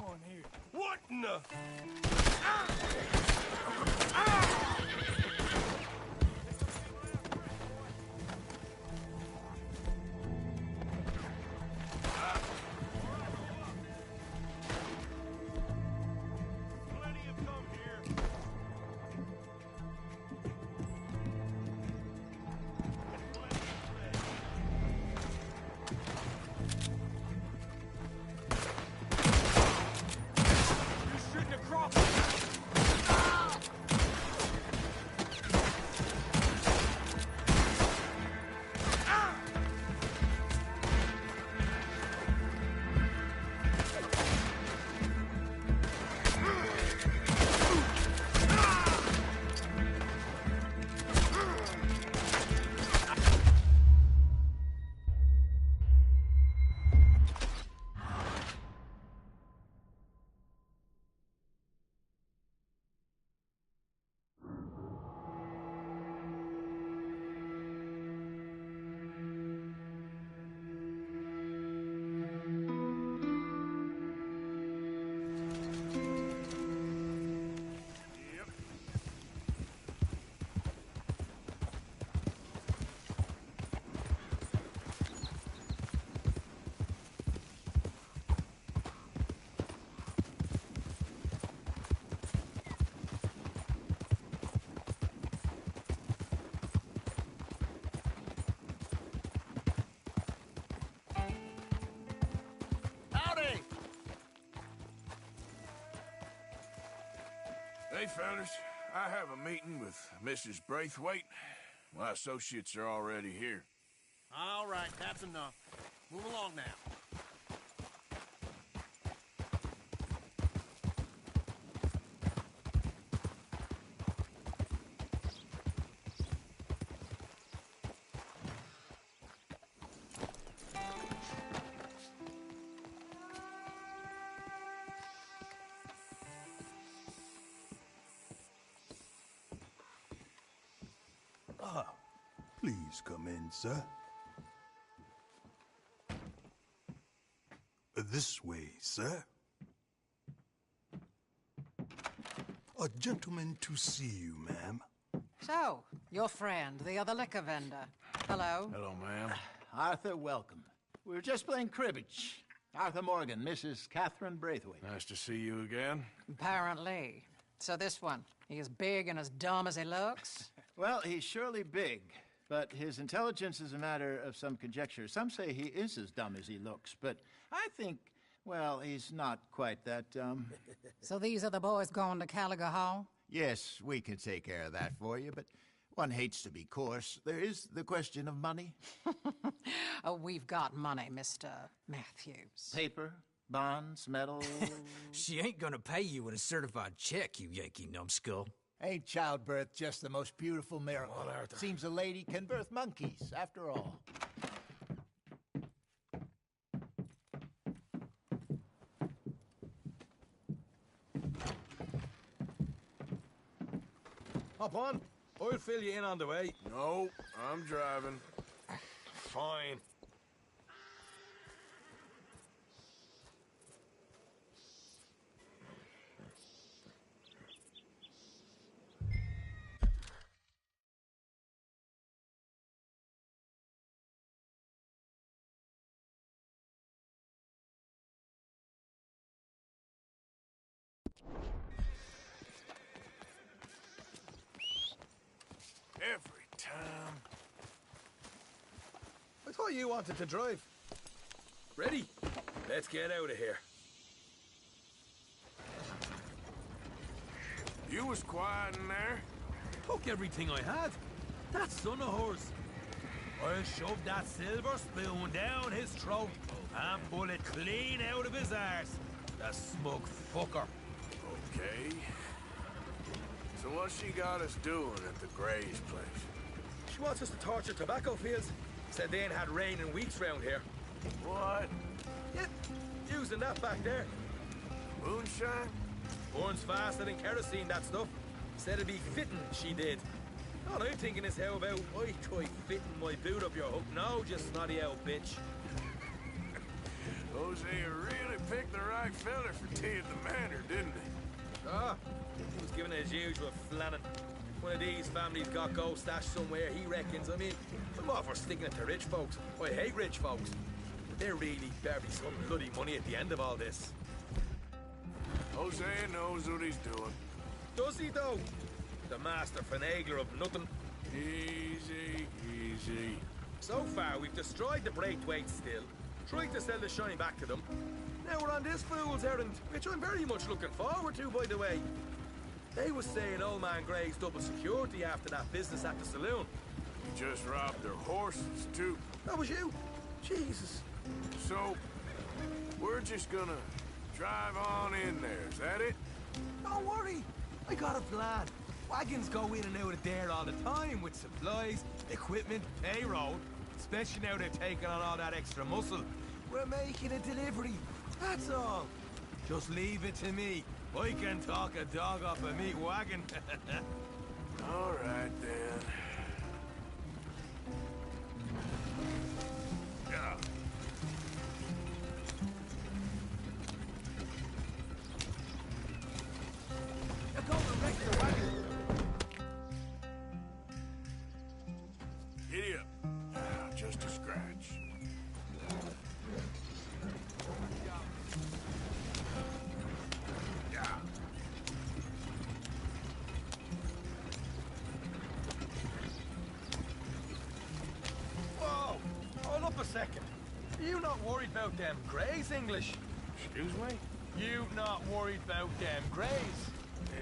on here? What in the... Hey, fellas. I have a meeting with Mrs. Braithwaite. My associates are already here. All right, that's enough. Move along now. Please come in, sir. This way, sir. A gentleman to see you, ma'am. So, your friend, the other liquor vendor. Hello. Hello, ma'am. Arthur, welcome. We were just playing cribbage. Arthur Morgan, Mrs. Catherine Braithwaite. Nice to see you again. Apparently. So this one, he is big and as dumb as he looks? Well, he's surely big, but his intelligence is a matter of some conjecture. Some say he is as dumb as he looks, but I think, well, he's not quite that dumb. So these are the boys going to Gallagher Hall? Yes, we can take care of that for you, but one hates to be coarse. There is the question of money. Oh, we've got money, Mr. Matthews. Paper, bonds, metal. She ain't gonna pay you in a certified check, you Yankee numbskull. Ain't childbirth just the most beautiful miracle? Well, Arthur. Seems a lady can birth monkeys, after all. Hop on. I'll fill you in on the way. No, I'm driving. Fine. Every time. I thought you wanted to drive. Ready? Let's get out of here. You was quiet in there. Took everything I had. That son of hers. I'll shove that silver spoon down his throat and pull it clean out of his arse. The smug fucker. Okay. So what's she got us doing at the Gray's place? She wants us to torture tobacco fields. Said they ain't had rain in weeks round here. What? Yep, using that back there. Moonshine? Burns faster than kerosene, that stuff. Said it'd be fitting, she did. All I'm thinking is how about I try fitting my boot up your hook now, just snotty old bitch. Jose really picked the right right fella for tea at the manor, didn't he? Ah, he was given his usual flannin'. One of these families got gold stashed somewhere, he reckons. I mean, I'm all for sticking it to rich folks. I hate rich folks. But there really better be some bloody money at the end of all this. Jose knows what he's doing. Does he, though? The master finagler of nothing. Easy, easy. So far, we've destroyed the Braithwaite still, tried to sell the shine back to them. Now we're on this fool's errand, which I'm very much looking forward to, by the way. They was saying old man Gray's double security after that business at the saloon. You just robbed their horses, too. That was you? Jesus. So, we're just gonna drive on in there, is that it? Don't worry, I got a plan. Wagons go in and out of there all the time with supplies, equipment, payroll. Especially now they're taking on all that extra muscle. We're making a delivery, that's all. Just leave it to me. I can talk a dog off a meat wagon. All right, then. Yeah. They're going to wreck the wagon. Giddy up. Just a scratch. Yeah. Whoa! Hold up a second. You not worried about them Greys, English? Excuse me? You not worried about them Greys?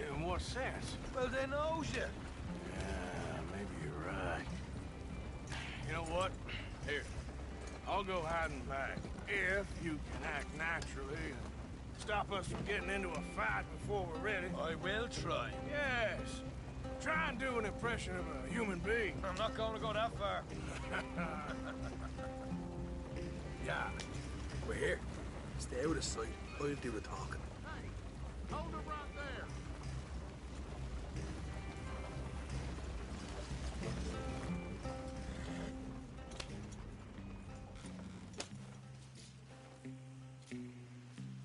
In what sense? Well, they knows you. Yeah, maybe you're right. You know what? Here, I'll go hiding back. If you can act naturally and stop us from getting into a fight before we're ready. I will try. Yes. Try and do an impression of a human being. I'm not going to go that far. Yeah. We're here. Stay out of sight. I'll do the talking. Hey, hold it right there.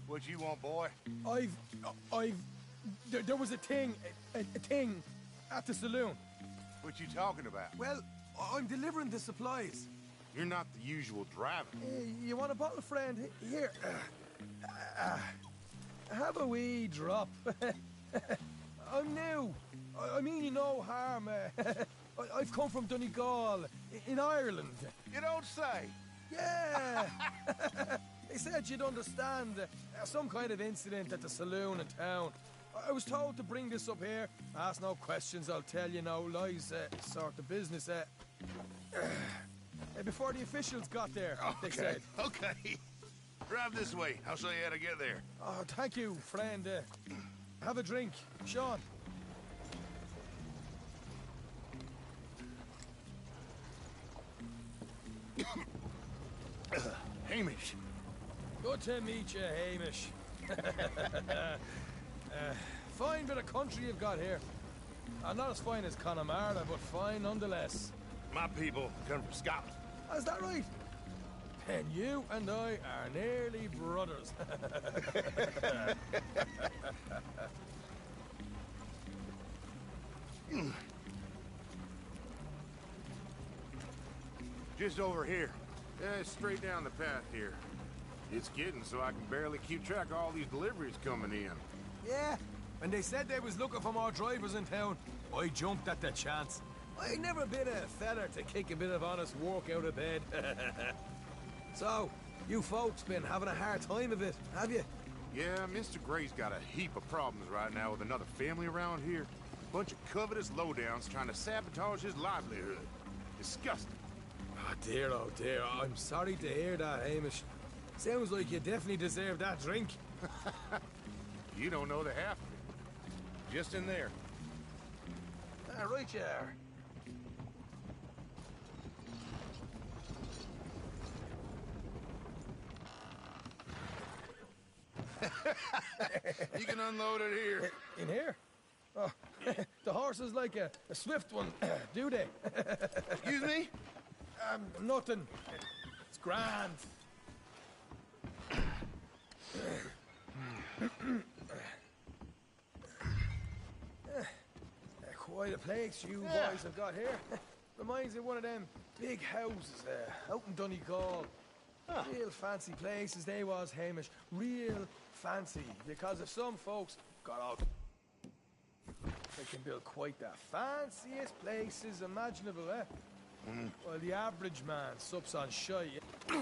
What you want, boy? There was a thing at the saloon. What you talking about? Well, I'm delivering the supplies. You're not the usual driver. You want a bottle, friend? Here. Have a wee drop. I'm new. I mean you no harm. I've come from Donegal, in Ireland. You don't say. Yeah. They said you'd understand. Some kind of incident at the saloon in town. I was told to bring this up here. Ask no questions, I'll tell you no lies. Sort of business. Before the officials got there, they said. Okay. Drive this way. I'll show you how to get there. Oh, thank you, friend. Have a drink. Sean. Hamish. Good to meet you, Hamish. Fine bit of country you've got here. Not as fine as Connemara, but fine nonetheless. My people come from Scotland. Is that right? And you and I are nearly brothers. Just over here. Straight down the path here. It's getting so I can barely keep track of all these deliveries coming in. Yeah, when they said they was looking for more drivers in town, I jumped at the chance. I never been a feller to kick a bit of honest work out of bed. So, you folks been having a hard time of it, have you? Yeah, Mr. Gray's got a heap of problems right now with another family around here. Bunch of covetous lowdowns trying to sabotage his livelihood. Disgusting. Oh dear, I'm sorry to hear that, Hamish. Sounds like you definitely deserve that drink. You don't know the half of it. Just in there. Right you are. You can unload it here. In here? Oh, the horse is like a swift one, do they? Excuse me? Nothing. It's grand. Why, the place you boys have got here reminds me of one of them big houses out in Donegal. Real fancy places they was, Hamish. Real fancy. Because if some folks got out, they can build quite the fanciest places imaginable, eh? Well, the average man sups on shite. You know,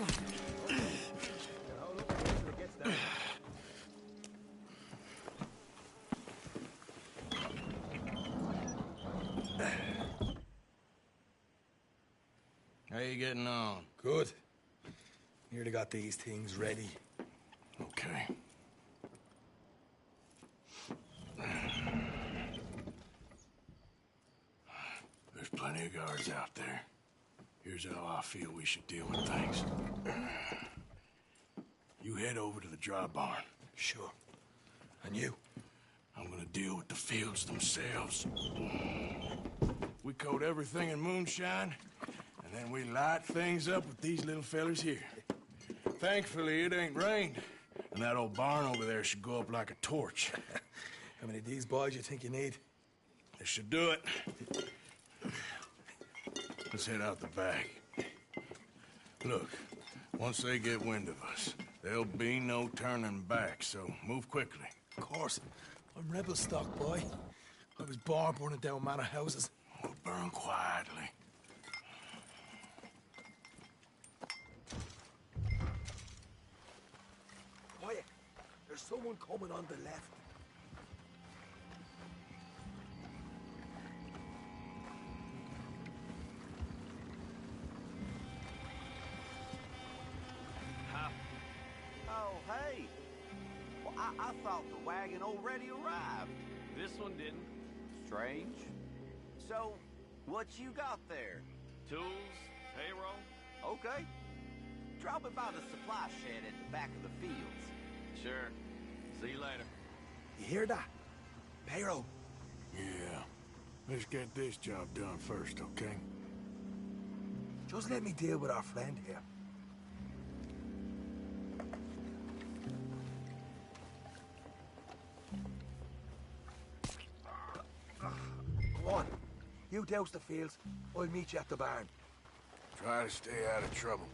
look at it till it gets down. How you getting on? Good. Nearly got these things ready. Okay. There's plenty of guards out there. Here's how I feel we should deal with things. You head over to the dry barn. Sure. And you? I'm gonna deal with the fields themselves. We coat everything in moonshine, and then we light things up with these little fellers here. Thankfully, it ain't rained, and that old barn over there should go up like a torch. How many of these boys you think you need? This should do it. Let's head out the back. Look, once they get wind of us, there'll be no turning back, so move quickly. Of course. I'm rebel stock, boy. I was born burning down manor houses. We'll burn quietly. Quiet. There's someone coming on the left. Oh, hey. Well, I thought the wagon already arrived. This one didn't. Strange. So, what you got there? Tools, payroll. Okay. Drop it by the supply shed at the back of the fields. Sure. See you later. You hear that? Payroll. Yeah. Let's get this job done first, okay? Just let me deal with our friend here. Go on. You douse the fields. I'll meet you at the barn. Try to stay out of trouble.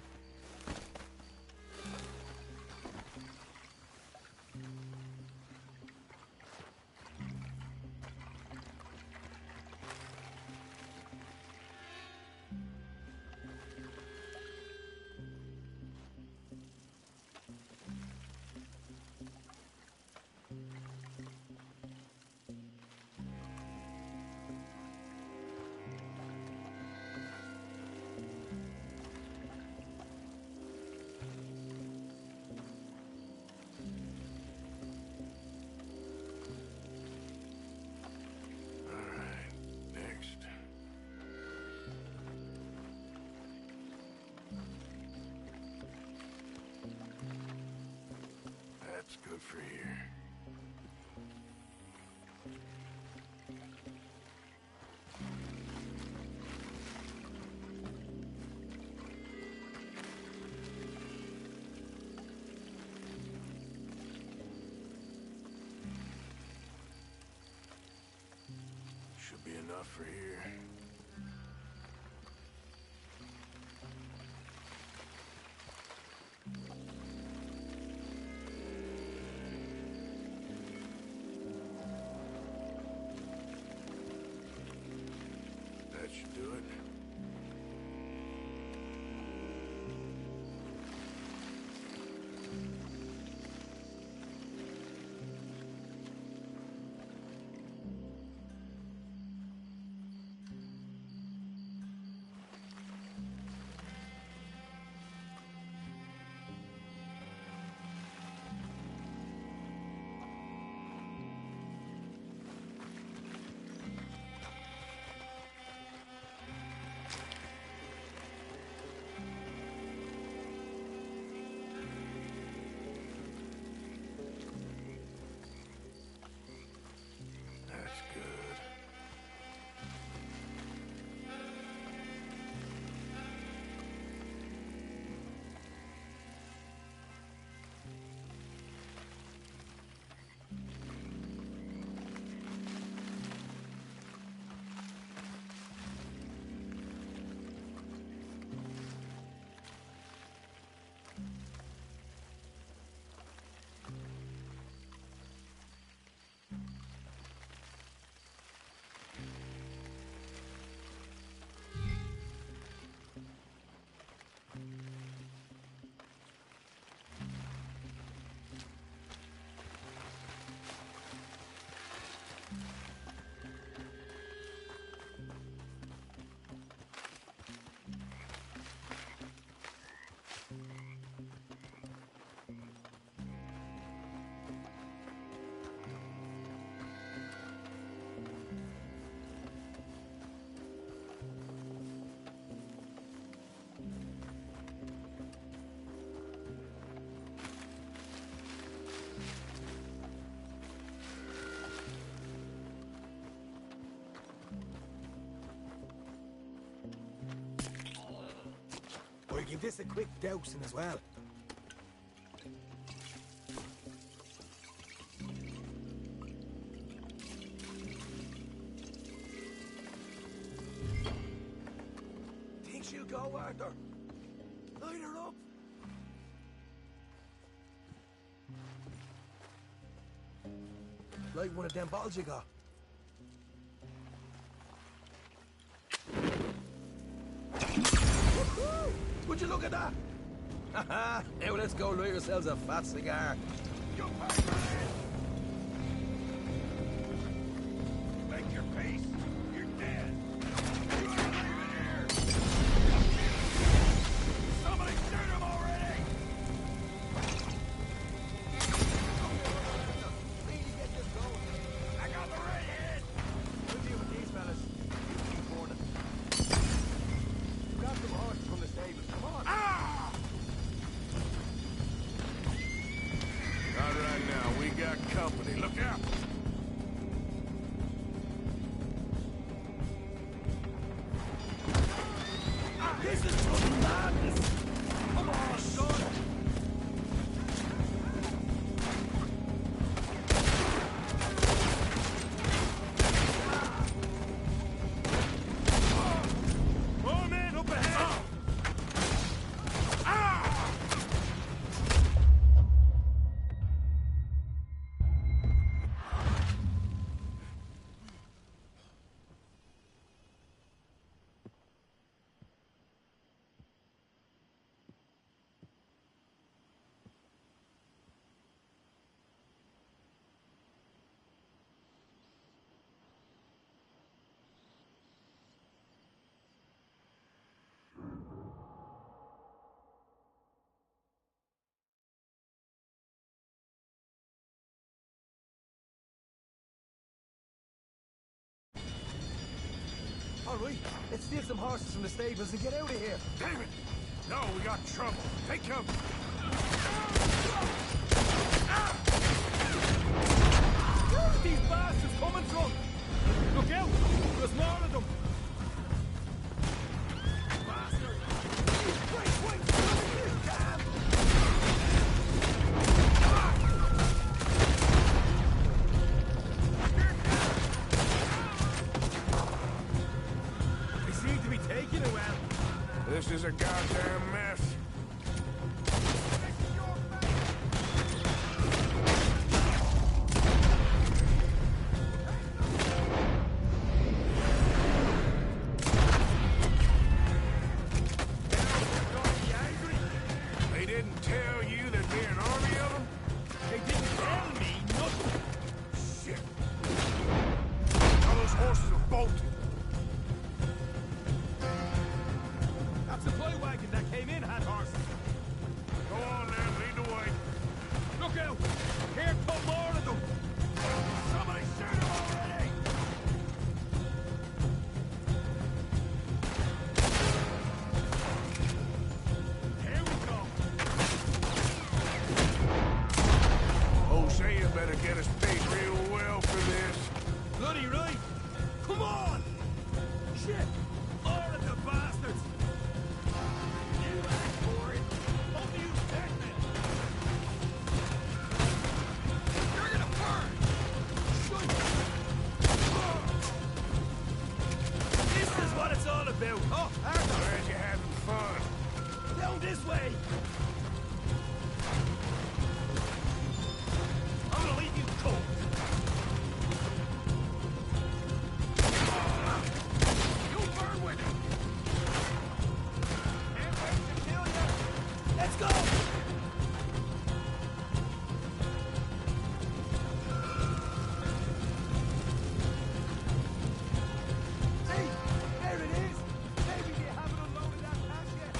That's good for here. Should be enough for here. That should do it. Give this a quick dousing as well. Think she'll go, Arthur? Light her up. Like one of them bottles you got. Would you look at that? Haha! Now let's go light yourselves a fat cigar. Make your peace. You're dead. You ain't leaving here. Somebody shoot him already. I got the redhead. We'll deal with these fellas. You keep warning. Grab some horses from the stables. Come on. Ah! Not right now. We got company. Look out. This is fucking madness! Come on, son! Oh, man, up ahead. Ah! All right, let's steal some horses from the stables and get out of here. Damn it. No, we got trouble. Take cover. Where are these bastards coming from? Look out! There's more of them! Bastard! Wait! Damn! They seem to be taking it well. This is a goddamn mess. They didn't tell you there'd be an army of them? They didn't tell me nothing. Shit. All those horses are bolted. That supply wagon that came in had horses. Go on then, lead the way. Look out! Here come more of them! Somebody shoot them already! Here we go! Hosea better get us paid real well for this. Bloody right! Come on! Shit! All of the bastards! You asked for it! What do you expect then? You're gonna burn! Shut This is what it's all about! Oh, Arthur! Glad you're having fun. Down this way! I'm gonna leave you cold! You'll burn with it! Can't wait to kill you! Let's go! See? There it is! Maybe they haven't unloaded that cash yet.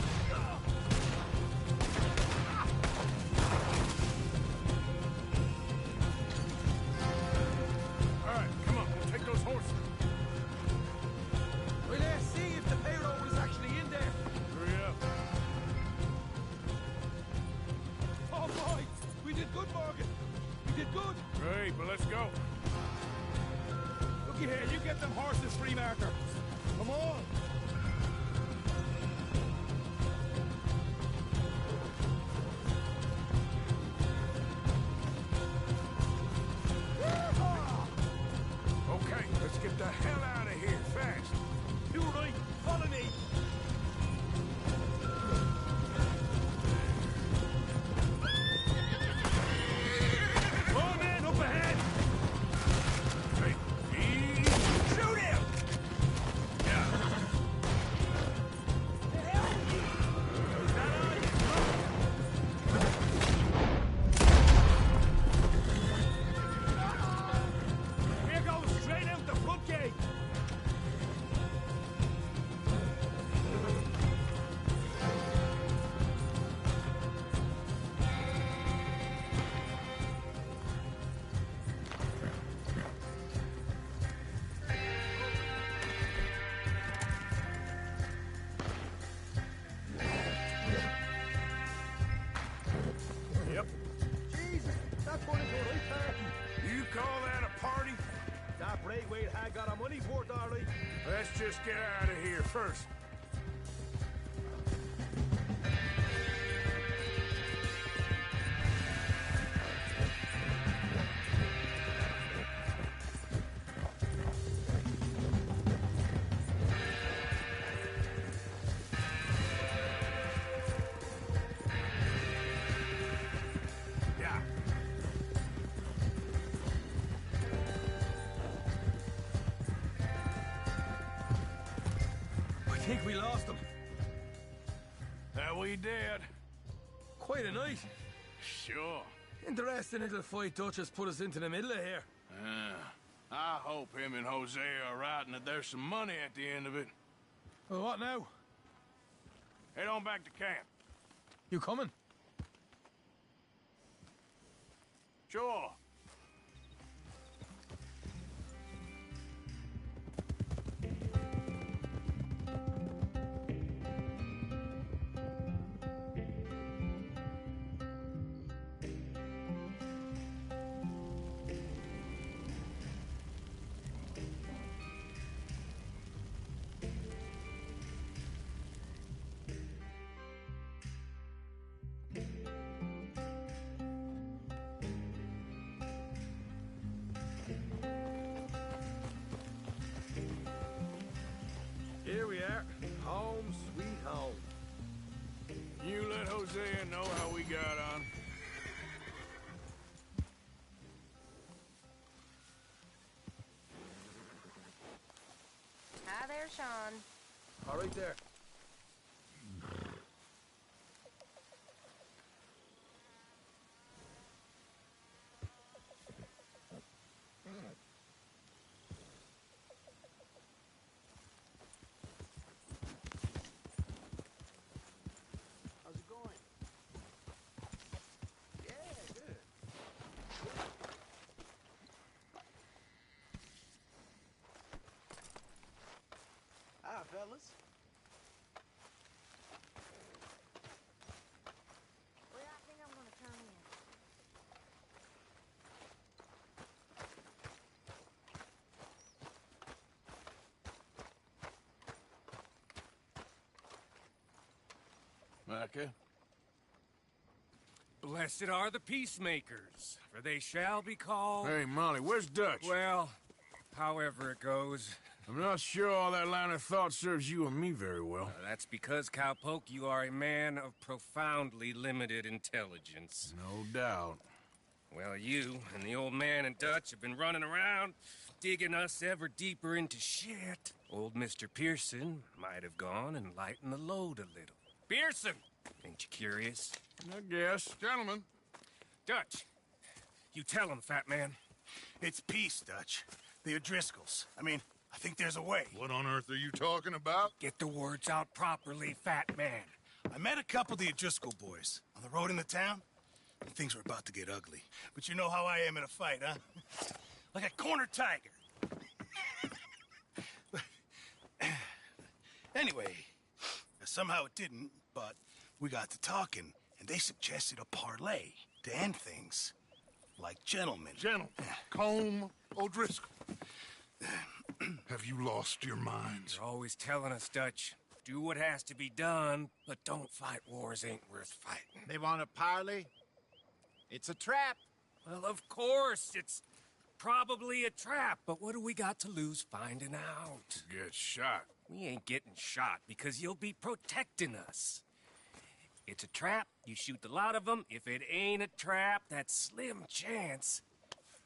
All right, come on, we'll take those horses. Well, let's see if the payroll is actually in there. Hurry up. Oh, boy! We did good, Morgan! We did good! Great, but let's go. Looky here, you get them horses free, Martha. Come on! call that a party? That Braithwaite had got our money's worth, all right. Let's just get out of here first. I think we lost him. That we did. Quite a night. Sure. Interesting little fight Dutch has put us into the middle of here. I hope him and Jose are right and that there's some money at the end of it. Well, what now? Head on back to camp. You coming? Sure. Here we are. Home sweet home. You let Hosea know how we got on. Hi there, Sean. All right there. How's it going? Yeah, good. Hi, fellas. Well, I think I'm gonna turn in. Micah? Blessed are the peacemakers, for they shall be called... Hey, Molly, where's Dutch? Well, however it goes. I'm not sure all that line of thought serves you and me very well. That's because, Cowpoke, you are a man of profoundly limited intelligence. No doubt. Well, you and the old man and Dutch have been running around, digging us ever deeper into shit. Old Mr. Pearson might have gone and lightened the load a little. Pearson! Ain't you curious? I guess. Gentlemen, Dutch, you tell him, fat man. It's peace, Dutch. The O'Driscolls. I mean, I think there's a way. what on earth are you talking about? Get the words out properly, fat man. I met a couple of the O'Driscoll boys on the road into town, and things were about to get ugly. But you know how I am in a fight, huh? Like a corner tiger. Anyway, somehow it didn't, but we got to talking, and they suggested a parlay to end things. Like gentlemen. Gentlemen, Combe O'Driscoll. Have you lost your minds? You're always telling us, Dutch, do what has to be done, but don't fight wars ain't worth fighting. They want a parley? It's a trap. Well, of course, it's probably a trap, but what do we got to lose finding out? Get shot. We ain't getting shot because you'll be protecting us. It's a trap, you shoot the lot of them. If it ain't a trap, that's slim chance.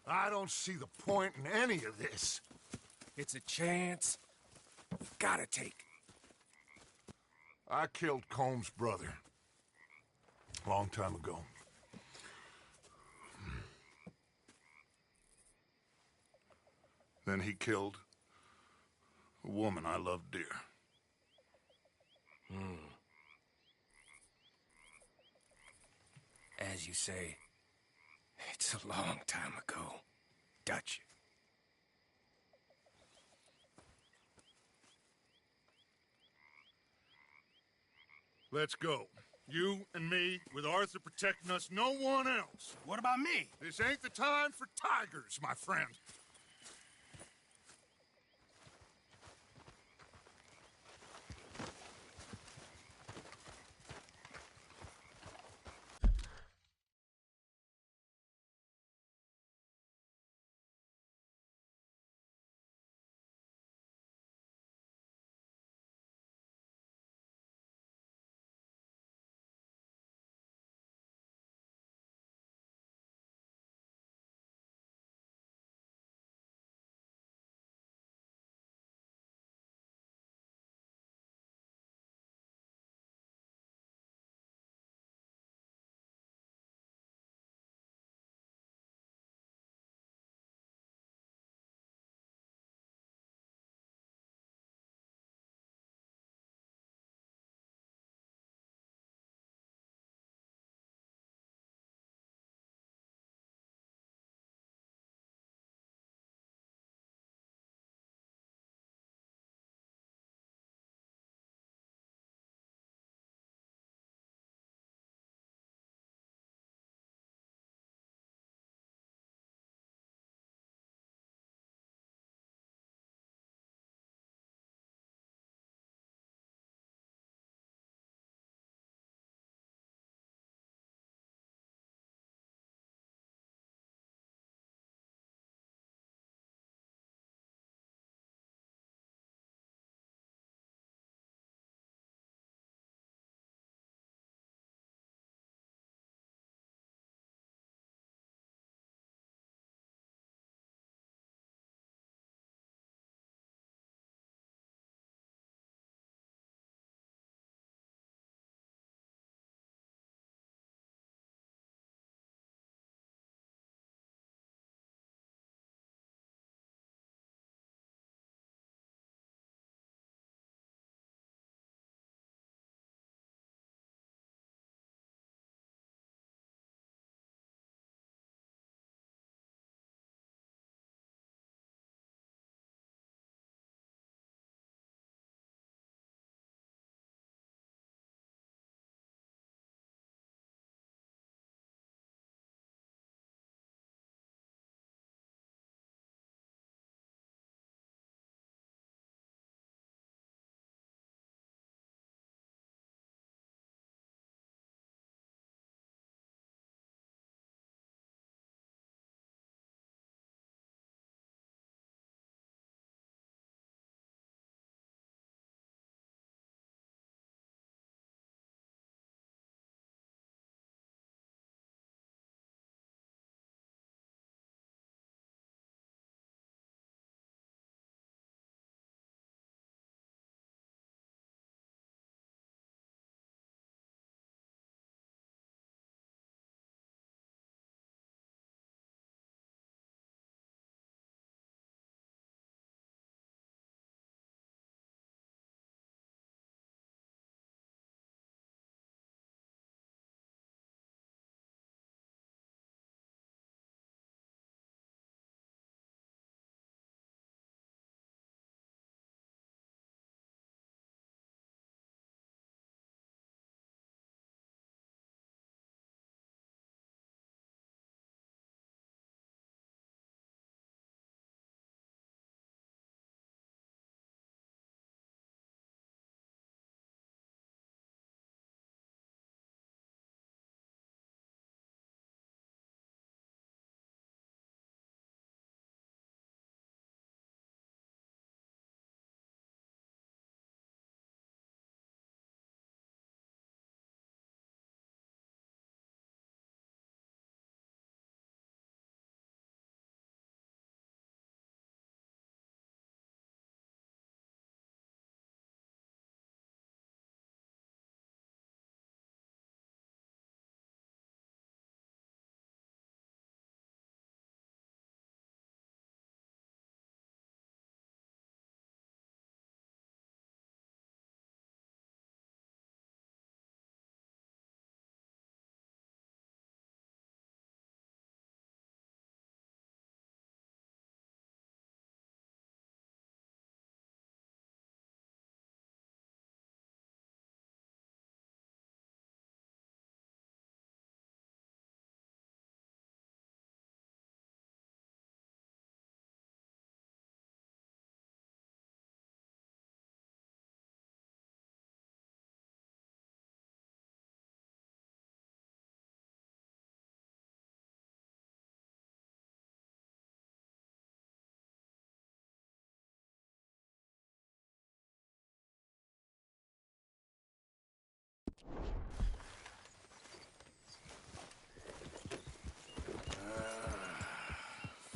I don't see the point in any of this. It's a chance. You gotta take. I killed Combs' brother. A long time ago. Then he killed a woman I loved dear. As you say, it's a long time ago, Dutch. Let's go. You and me, with Arthur protecting us, no one else. What about me? This ain't the time for tigers, my friend.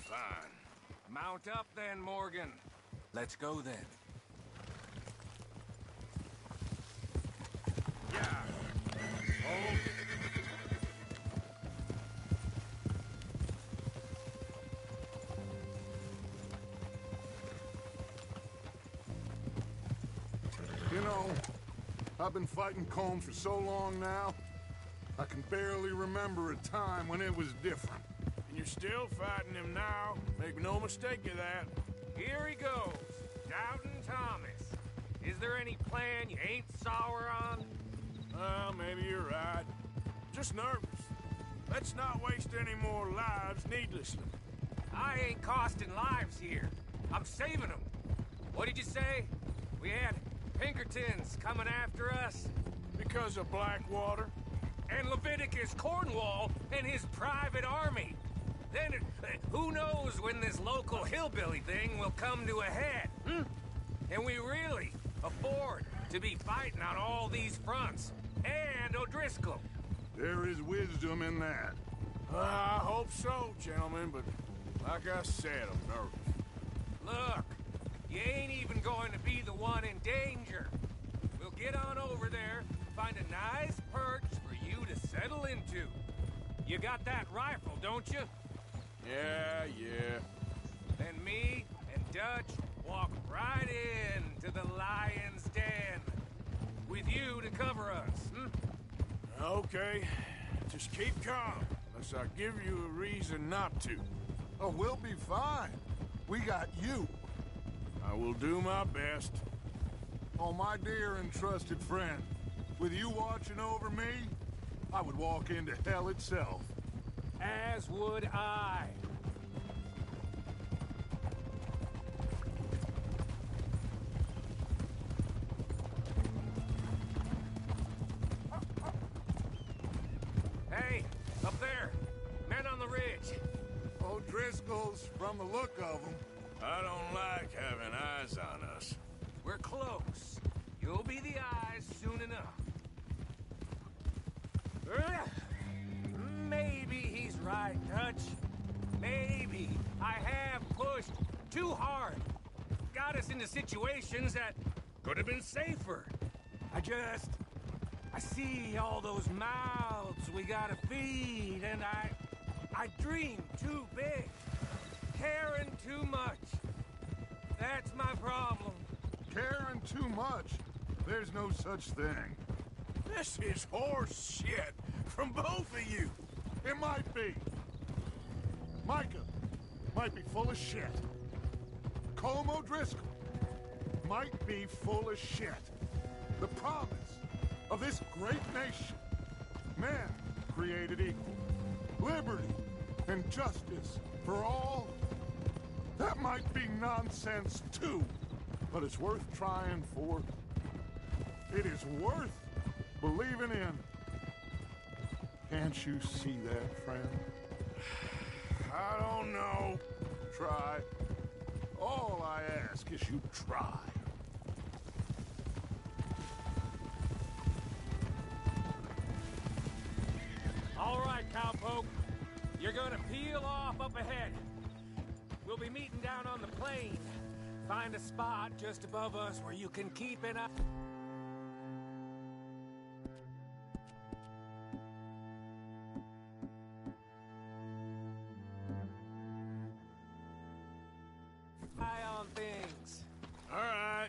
Fine. Mount up then, Morgan. Let's go then. Yeah. Hold. You know, I've been fighting Combs for so long now, I can barely remember a time when it was different. And you're still fighting him now. Make no mistake of that. Here he goes. Doubting Thomas. Is there any plan you ain't sour on? Well, maybe you're right. Just nervous. Let's not waste any more lives needlessly. I ain't costing lives here. I'm saving them. What did you say? We had Pinkertons coming after us? Because of Blackwater? And Leviticus Cornwall and his private army. Then, who knows when this local hillbilly thing will come to a head, hmm? Can we really afford to be fighting on all these fronts? And O'Driscoll. There is wisdom in that. I hope so, gentlemen, but like I said, I'm nervous. Look, you ain't even going to be the one in danger. We'll get on over there, find a nice perch for you to settle into. You got that rifle, don't you? Yeah. Then me and Dutch walk right in to the lion's den. With you to cover us, hmm? Okay. Just keep calm, unless I give you a reason not to. Oh, we'll be fine. We got you. I will do my best. Oh, my dear and trusted friend, with you watching over me, I would walk into hell itself. As would I. Hey, up there. Men on the ridge. O'Driscoll's, from the look of them. I don't like having eyes on us. We're close. You'll be the eyes soon enough. Maybe he's right, Dutch. Maybe I have pushed too hard. Got us into situations that could have been safer. I see all those mouths we gotta feed, and I dream too big. Caring too much. That's my problem. Caring too much? There's no such thing. This is horse shit from both of you. It might be. Micah might be full of shit. Colm O'Driscoll might be full of shit. The promise of this great nation. Men created equal. Liberty and justice for all. That might be nonsense too, but it's worth trying for. It is worth believing in. Can't you see that, friend? I don't know. Try. All I ask is you try. All right, cowpoke. You're gonna peel off up ahead. We'll be meeting down on the plain. Find a spot just above us where you can keep an eye. On things. All right.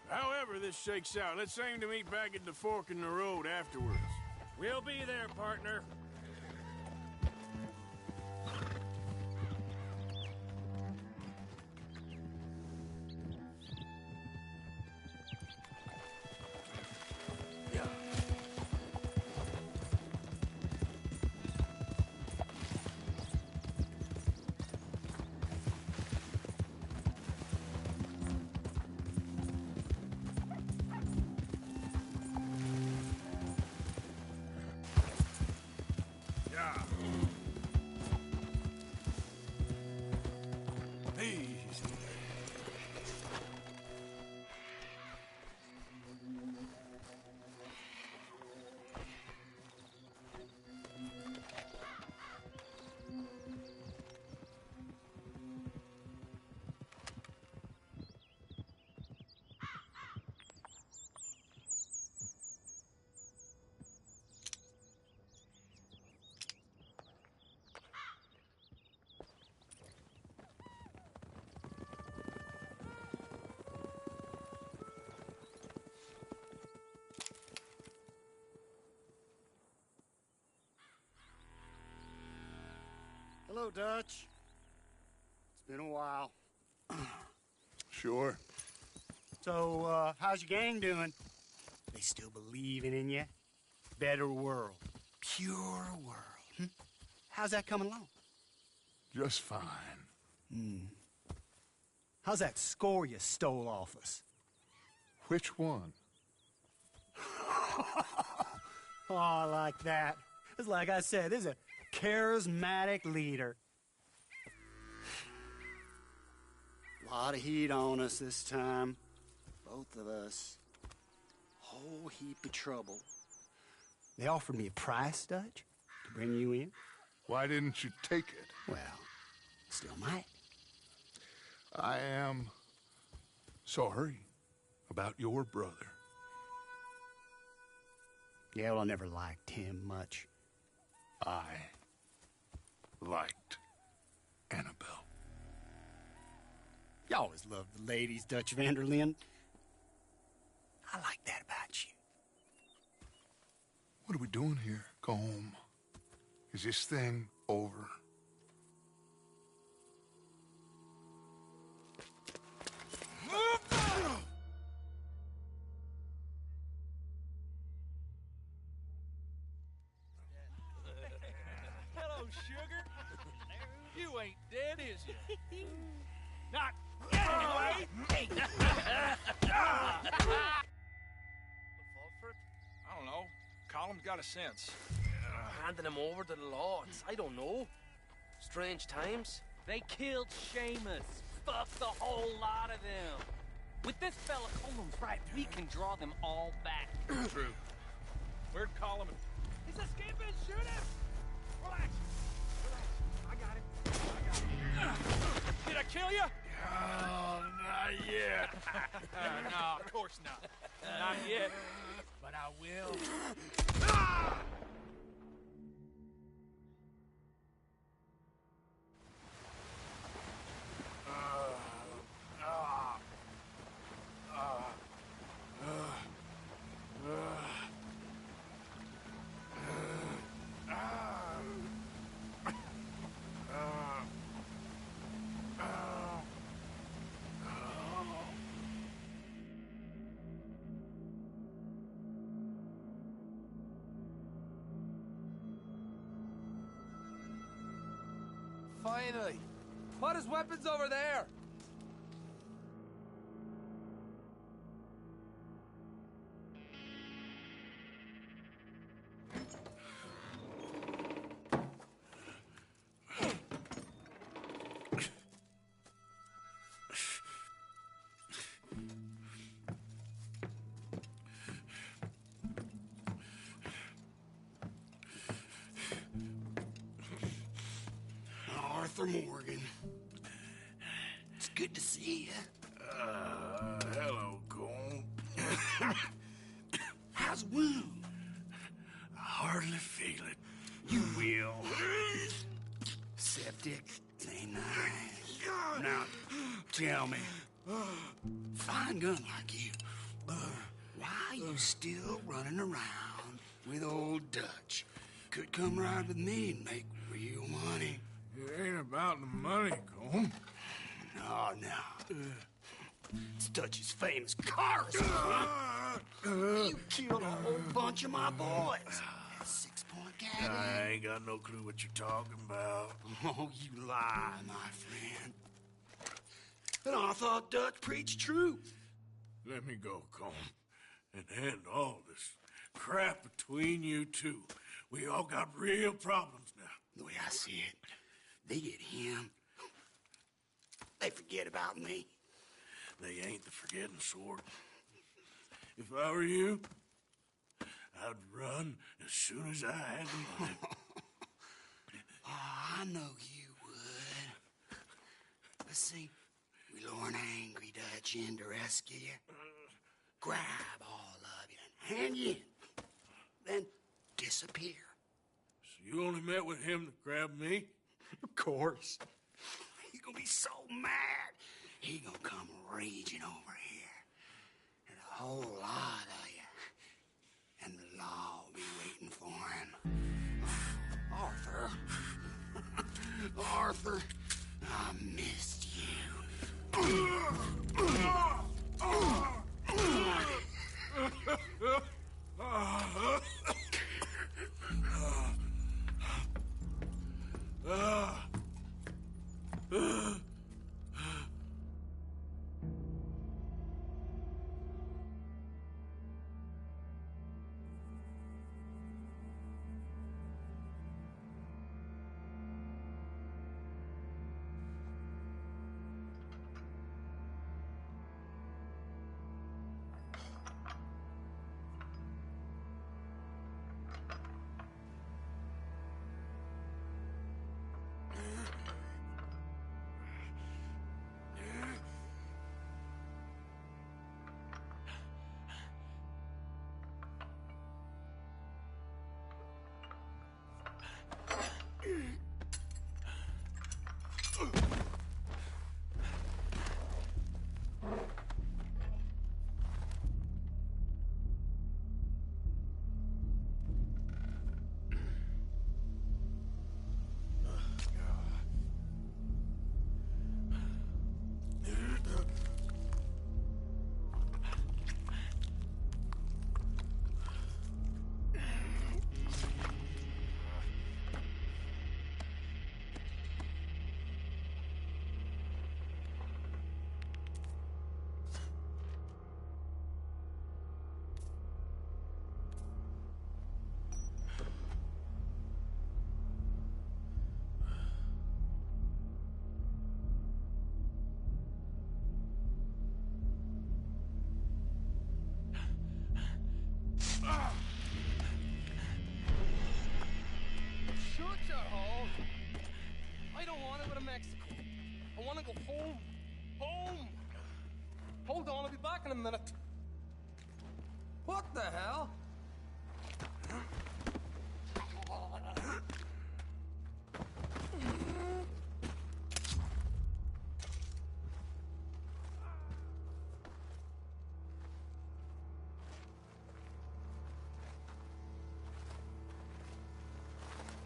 However this shakes out, let's aim to meet back at the fork in the road afterwards. We'll be there, partner. Hello, Dutch. It's been a while. Sure. So, how's your gang doing? They still believing in you? Better world. Pure world. How's that coming along? Just fine. How's that score you stole off us? Which one? Oh, I like that. It's like I said, this is a charismatic leader. A lot of heat on us this time. Both of us. Whole heap of trouble. They offered me a price, Dutch, to bring you in. Why didn't you take it? Well, still might. I am sorry about your brother. Yeah, well, I never liked him much. I liked Annabelle. You always loved the ladies, Dutch Vanderlyn. I like that about you. What are we doing here? Go home. Is this thing over? Hello, sugar. You ain't dead, is you? Not anyway. I don't know. Column's got a sense. Handing him over to the lords. I don't know. Strange times. They killed Seamus. Fuck the whole lot of them. With this fella Colum's right, we can draw them all back. True. Where'd Colum? He's escaping. Shoot him. Relax. I got him. Did I kill you? Oh, not yet. No, of course not. Not yet. But I will. Finally. Put his weapons over there. Arthur Morgan. It's good to see you. Hello, Cole. How's the wound? I hardly feel it. You will. Septic. Ain't nice. Now, tell me. Fine gun like you. Why are you still running around with old Dutch? Could come ride with me and make real money. It ain't about the money, Cole. No. It's Dutch's famous cars. You killed a whole bunch of my boys. 6-point cabin. I ain't got no clue what you're talking about. Oh, you lie, my friend. And I thought Dutch preached truth. Let me go, Cole, and end all this crap between you two. We all got real problems now. The way I see it, they get him. They forget about me. They ain't the forgetting sort. If I were you, I'd run as soon as I had the money. Oh, I know you would. But see, we lure an angry Dutch in to rescue you. Grab all of you and hand you in. Then disappear. So you only met with him to grab me? Of course. He's gonna be so mad. He gonna come raging over here. And a whole lot of you. And the law will be waiting for him. Arthur. Arthur, I missed you. Hold on, I'll be back in a minute. What the hell?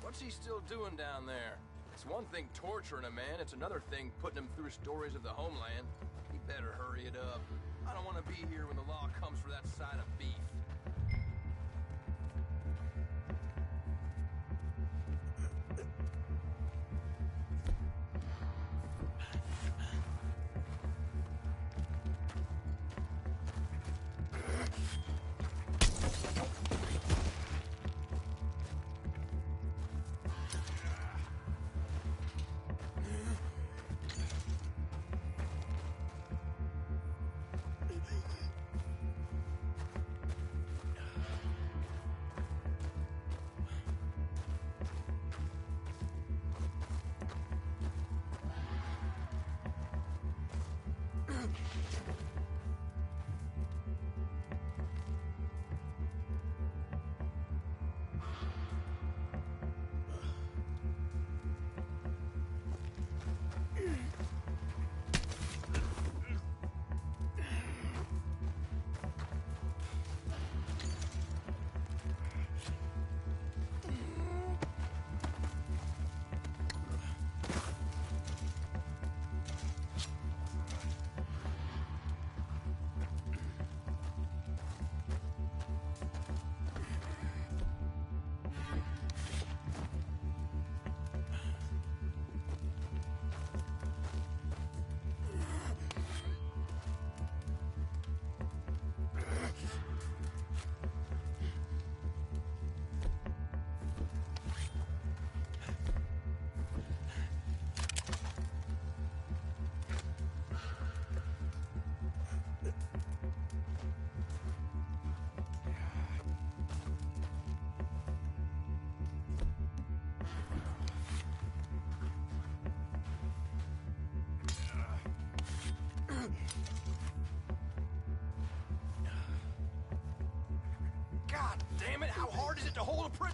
What's he still doing down there? It's one thing torturing a man, it's another thing putting him through stories of the homeland. He better hurry it up. I don't want to be here when the law comes for that side of beef. God damn it, how hard is it to hold a prick?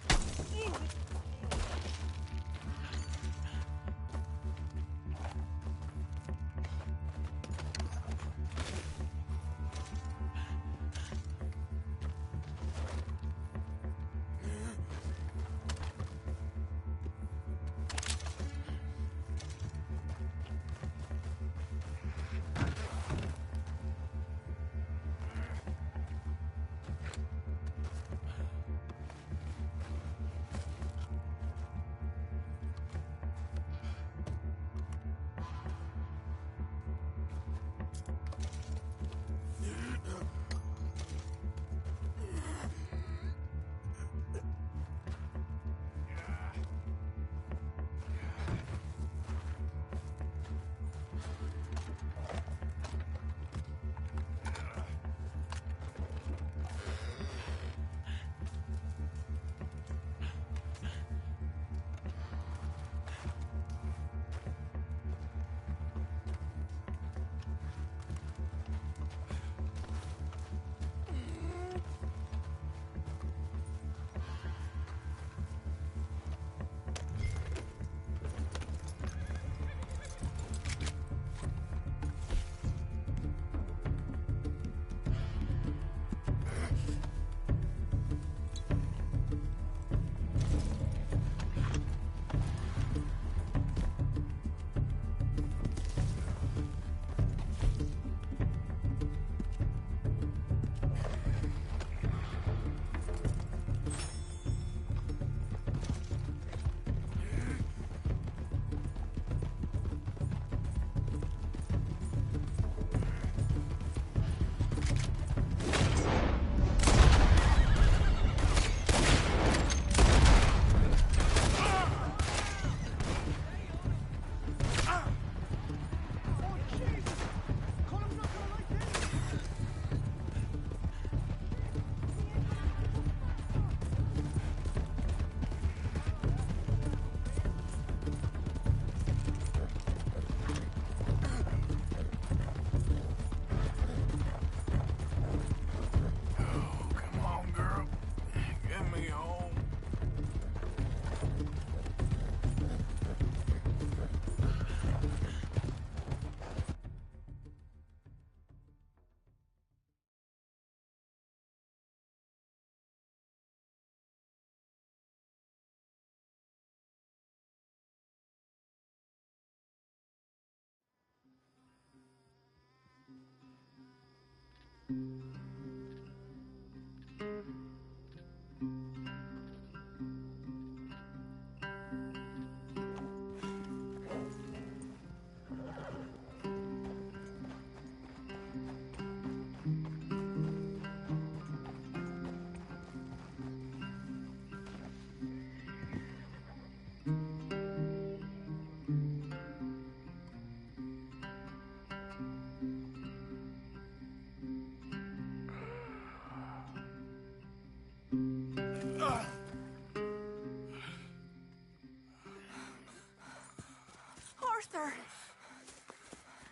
Arthur!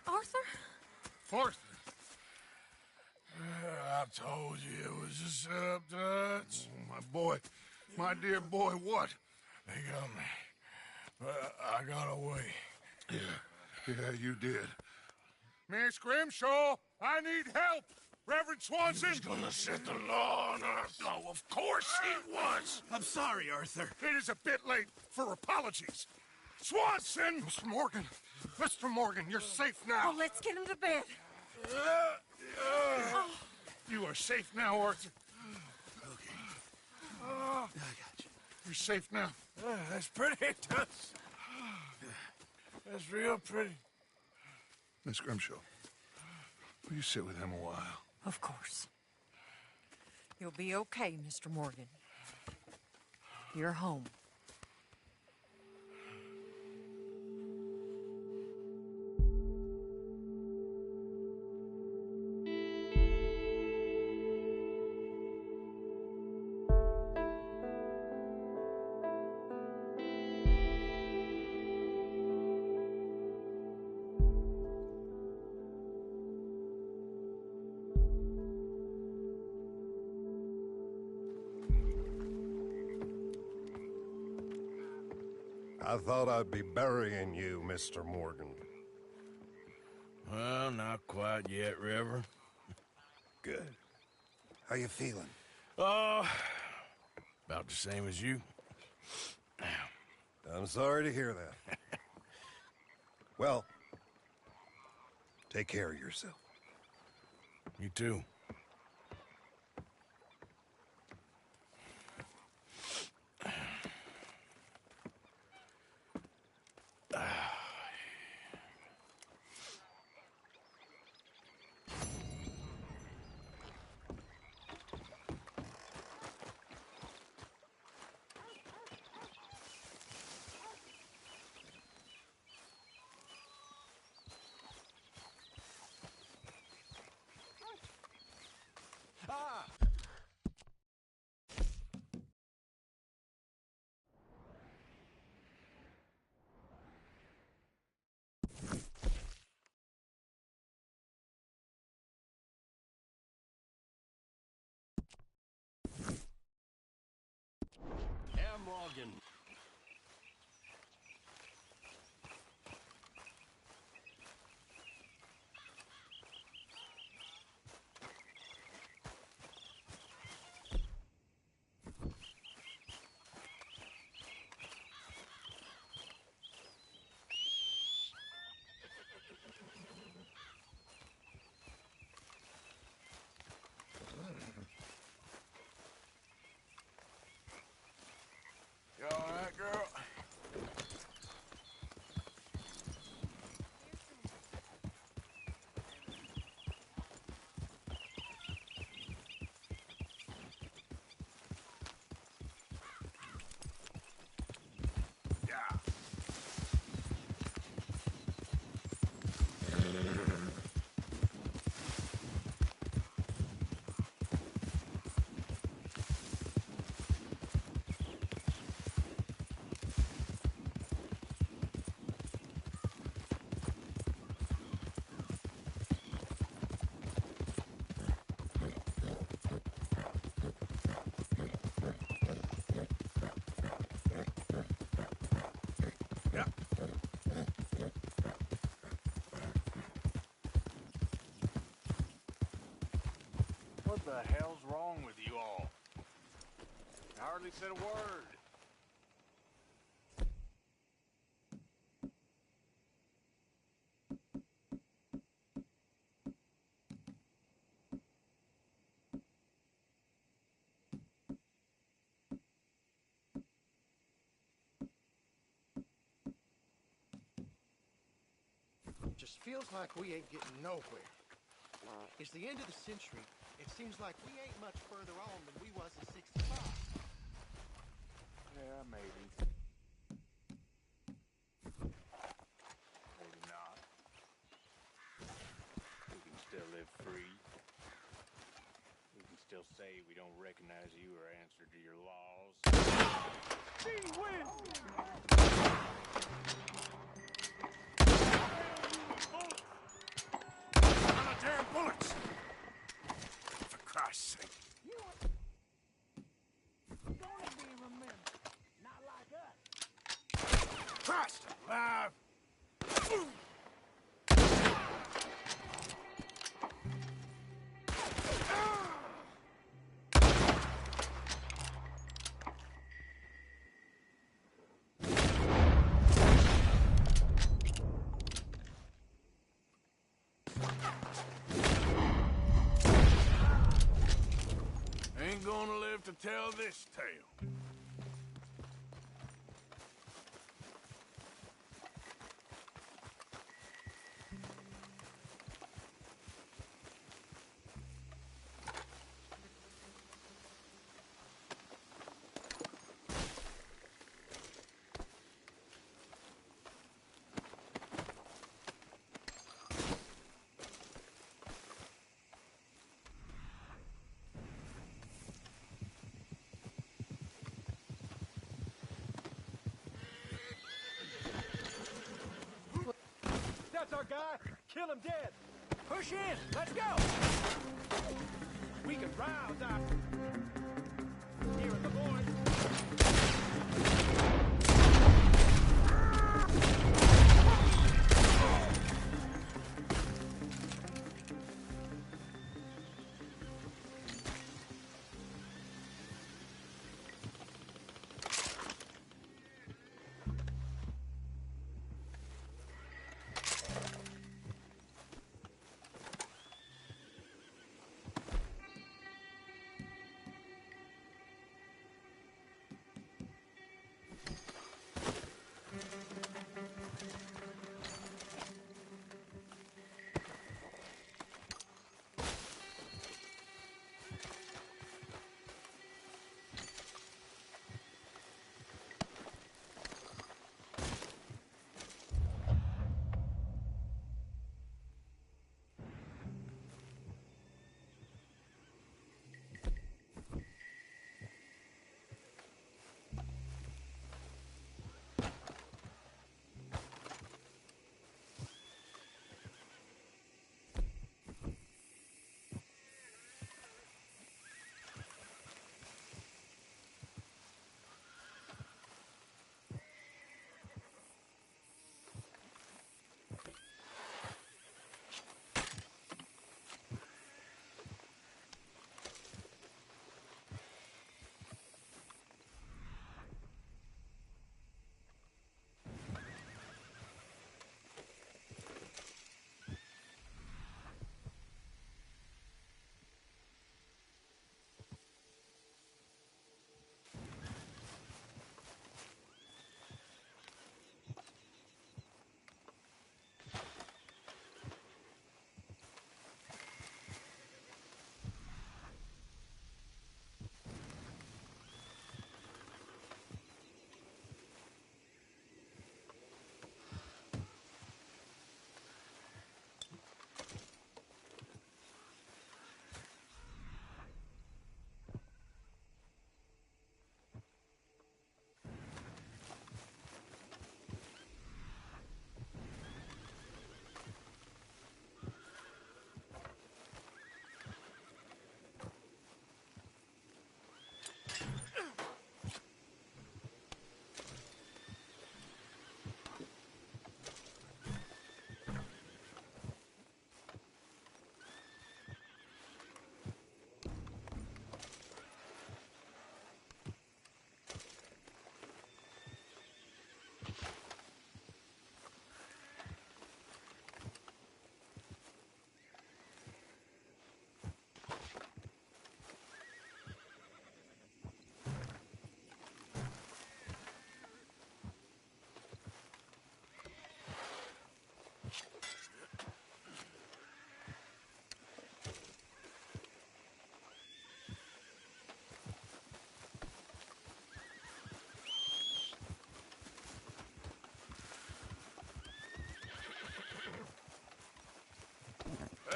Arthur? Arthur. I told you it was a setup, Dutch. My boy, my dear boy, what? They got me. But I got away. Yeah, you did. Miss Grimshaw, I need help! Reverend Swanson! He's gonna set the law on Arthur. Oh, of course he was. I'm sorry, Arthur. It is a bit late for apologies. Swanson! Mr. Morgan, you're safe now. Oh, let's get him to bed. You are safe now, Arthur. Okay. I got you. You're safe now. That's pretty, Dutch. That's real pretty. Miss Grimshaw, will you sit with him a while? Of course. You'll be okay, Mr. Morgan. You're home. I thought I'd be burying you, Mr. Morgan. Well, not quite yet, Reverend. Good. How you feeling? Oh, about the same as you. I'm sorry to hear that. Well, take care of yourself. You too. Morgan. You all right, girl? What the hell's wrong with you all? I hardly said a word. Just feels like we ain't getting nowhere. It's the end of the century. It seems like we ain't much further on than we was in 65. Yeah, maybe. Maybe not. We can still live free. We can still say we don't recognize you or answer to your laws. Gee whiz! On the damn bullets! For Christ's sake. Gonna be remembered. Not like us. Christ alive! Ain't gonna live to tell this tale. That's our guy. Kill him dead. Push in. Let's go. We can rouse our... Hearing the voice.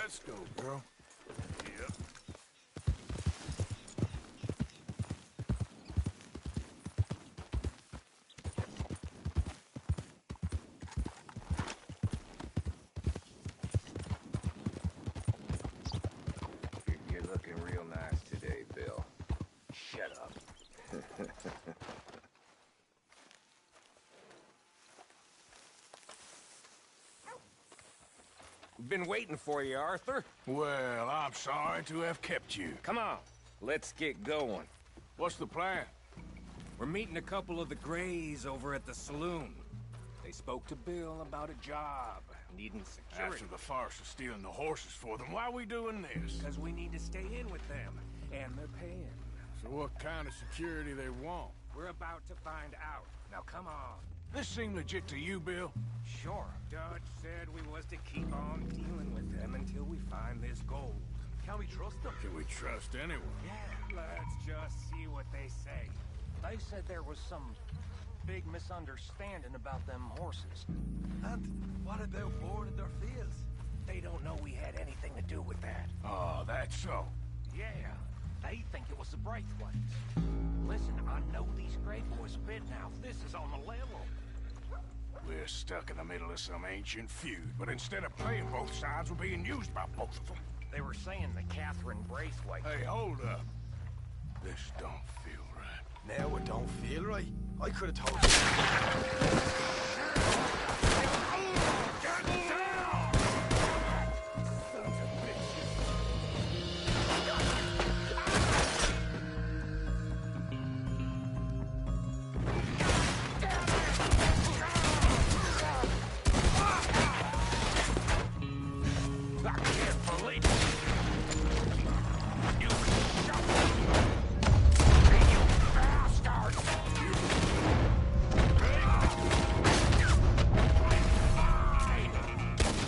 Let's go, girl. Yep. You're looking real nice today, Bill. Shut up. We've been waiting for you, Arthur. Well, I'm sorry to have kept you. Come on, let's get going. What's the plan? We're meeting a couple of the Greys over at the saloon. They spoke to Bill about a job, needing security. After the farce of stealing the horses for them, why are we doing this? Because we need to stay in with them, and they're paying. So what kind of security they want? We're about to find out. Now come on. This seem legit to you, Bill? Sure. Dutch said we was to keep on dealing with them until we find this gold. Can we trust them? Can we trust anyone? Yeah, let's just see what they say. They said there was some big misunderstanding about them horses. And what about boarding their fields? They don't know we had anything to do with that. Oh, that's so. Yeah, they think it was the Braithwaites. Listen, I know these Grey boys a bit now. This is on the level. We're stuck in the middle of some ancient feud, but instead of playing both sides, we're being used by both of them. They were saying that Catherine Braithwaite... Hey, hold up. This don't feel right. Now it don't feel right. I could have told you. Get down! Sons of bitches. I can't believe it. You shot me, you bastard!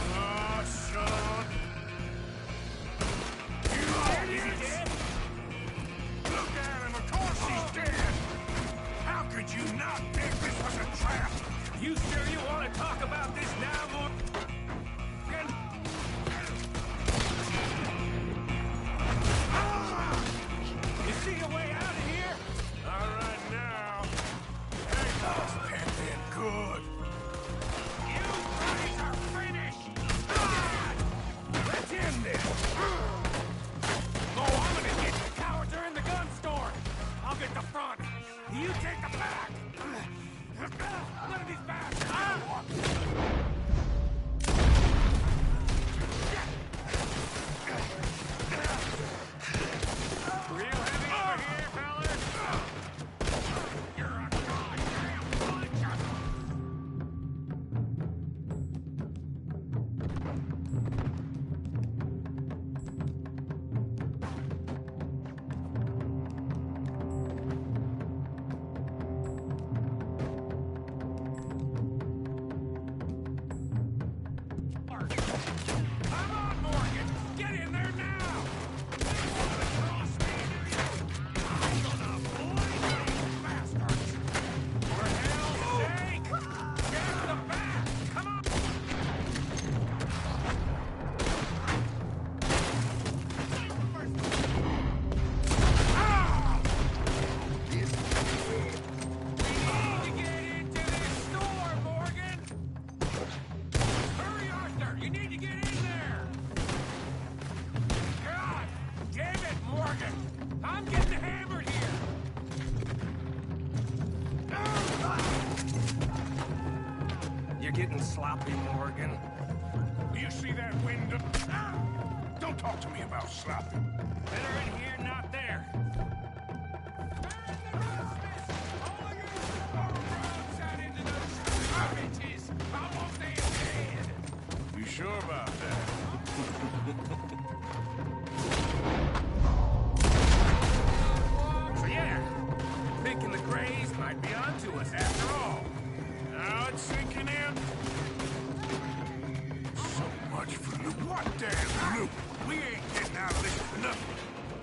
Oh, son. You idiot! Look at him, of course he's dead! How could you not think this was a trap? You sure you want to talk about this now, Morgan? You see a way out of here? All right now. Hey, those pimpin' good. You guys are finished! Let's end this. Oh, I'm gonna get the cowards are in the gun store! I'll get the front! You take the back! Look at these bastards! Real heavy over here, fellas. You're a goddamn puncher! Come on, Morgan! Get in there now! You wanna cross me, do you? I'm gonna blame these bastards! For hell's sake! Get the back! Come on! Ah! We need to get into this store, Morgan! Hurry, Arthur! You need to get in there! God damn it, Morgan! I'm getting hammered here! You're getting sloppy, Morgan. Do you see that window? Don't talk to me about sloppy. Better in here, not there. You sure about that? So yeah, thinking the Greys might be onto us after all. Now it's sinking in. So much for loot. What damn loot? We ain't getting out of this for nothing.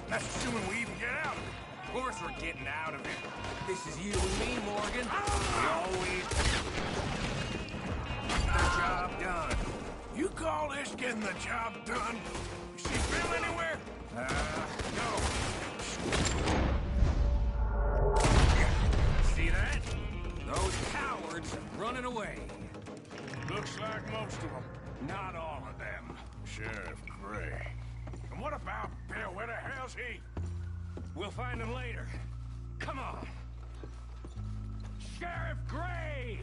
That's assuming we even get out of it. Of course we're getting out of it. This is you and me, Morgan. We always get the job done. You call this getting getting the job done. You see Bill anywhere? No. See that? Those cowards are running away. Looks like most of them. Not all of them. Sheriff Gray. And what about Bill? Where the hell's he? We'll find him later. Come on. Sheriff Gray!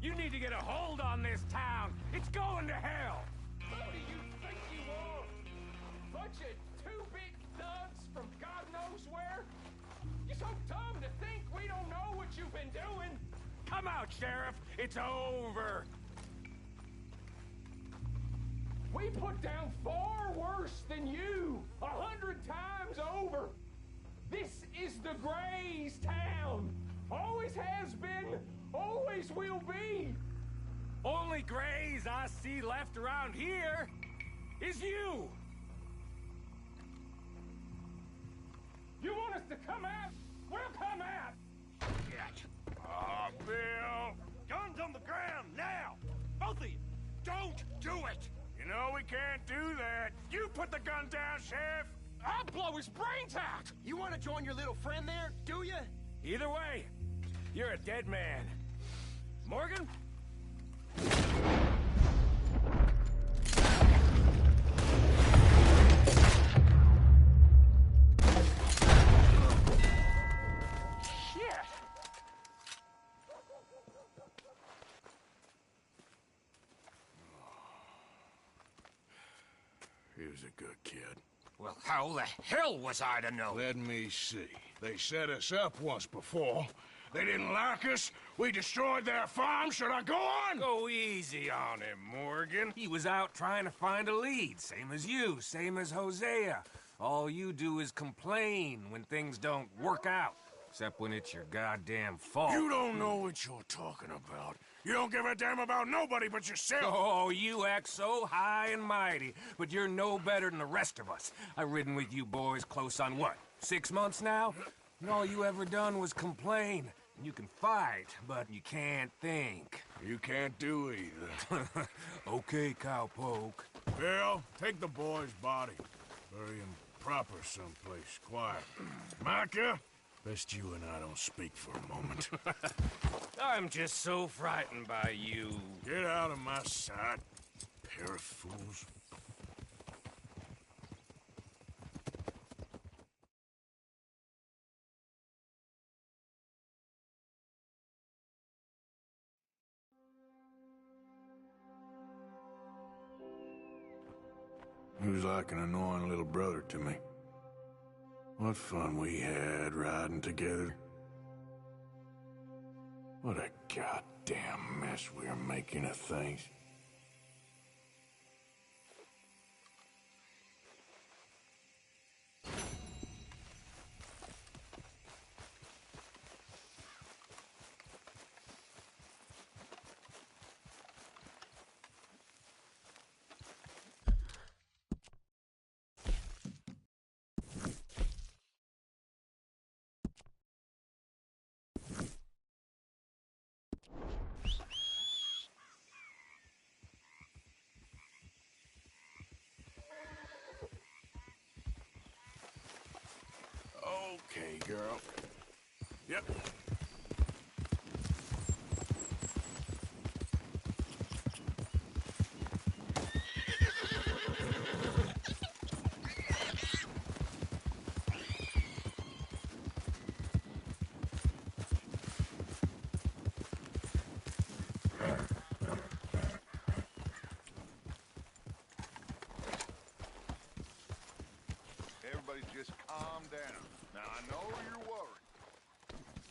You need to get a hold on this town. It's going to hell. Who do you think you are? Bunch of two-bit thugs from God knows where? You're so dumb to think we don't know what you've been doing. Come out, Sheriff. It's over. We put down far worse than you, 100 times over. This is the Grays' town. Always has been, always will be. Only Grays I see left around here is you. You want us to come out? We'll come out. Bill. Guns on the ground, now! Both of you, don't do it! You know we can't do that. You put the gun down, Sheriff. I'll blow his brains out! You want to join your little friend there, do you? Either way, you're a dead man. Morgan? Shit! He was a good kid. Well, how the hell was I to know? Let me see. They set us up once before. They didn't like us. We destroyed their farm. Should I go on? Go easy on him, Morgan. He was out trying to find a lead. Same as you, same as Hosea. All you do is complain when things don't work out. Except when it's your goddamn fault. You don't know what you're talking about. You don't give a damn about nobody but yourself. Oh, you act so high and mighty, but you're no better than the rest of us. I've ridden with you boys close on what, 6 months now? And all you ever done was complain. You can fight, but you can't think. You can't do either. Okay, cowpoke. Bill, take the boy's body. Bury him proper someplace, quiet. Micah, best you and I don't speak for a moment. I'm just so frightened by you. Get out of my sight, pair of fools. He was like an annoying little brother to me. What fun we had riding together. What a goddamn mess we're making of things. Okay, girl. Yep. Everybody just calm down. Now, I know you're worried,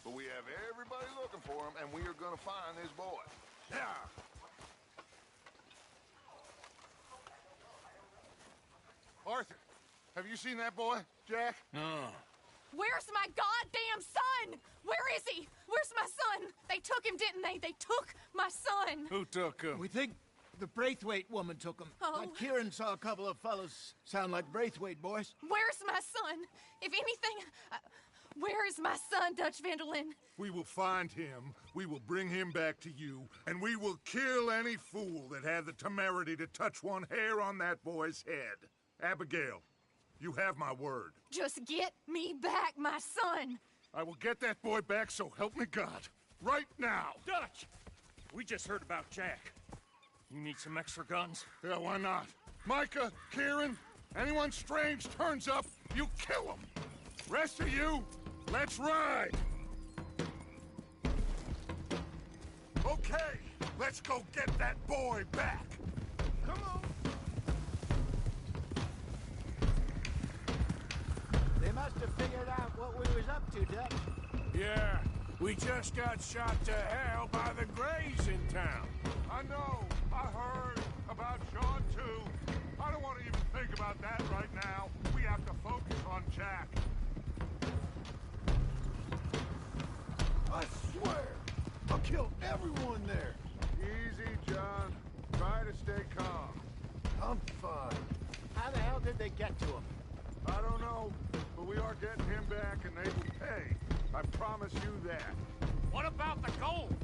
but we have everybody looking for him, and we are going to find this boy. Yeah. Arthur, have you seen that boy, Jack? No. Where's my goddamn son? Where is he? Where's my son? They took him, didn't they? They took my son. Who took him? We think the Braithwaite woman took him. Oh. Kieran saw a couple of fellows sound like Braithwaite boys. Where's my son? If anything, Where is my son, Dutch Vanderlyn? We will find him, we will bring him back to you, and we will kill any fool that had the temerity to touch one hair on that boy's head. Abigail, you have my word. Just get me back, my son. I will get that boy back, so help me God. Right now. Dutch! We just heard about Jack. You need some extra guns? Yeah, why not? Micah, Kieran, anyone strange turns up, you kill him. Rest of you, let's ride. Okay, let's go get that boy back. Come on. They must have figured out what we was up to, Dutch. Yeah, we just got shot to hell by the Greys in town. I know. I heard about Sean, too. I don't want to even think about that right now. We have to focus on Jack. I swear, I'll kill everyone there. Easy, John. Try to stay calm. I'm fine. How the hell did they get to him? I don't know, but we are getting him back and they will pay. I promise you that. What about the gold?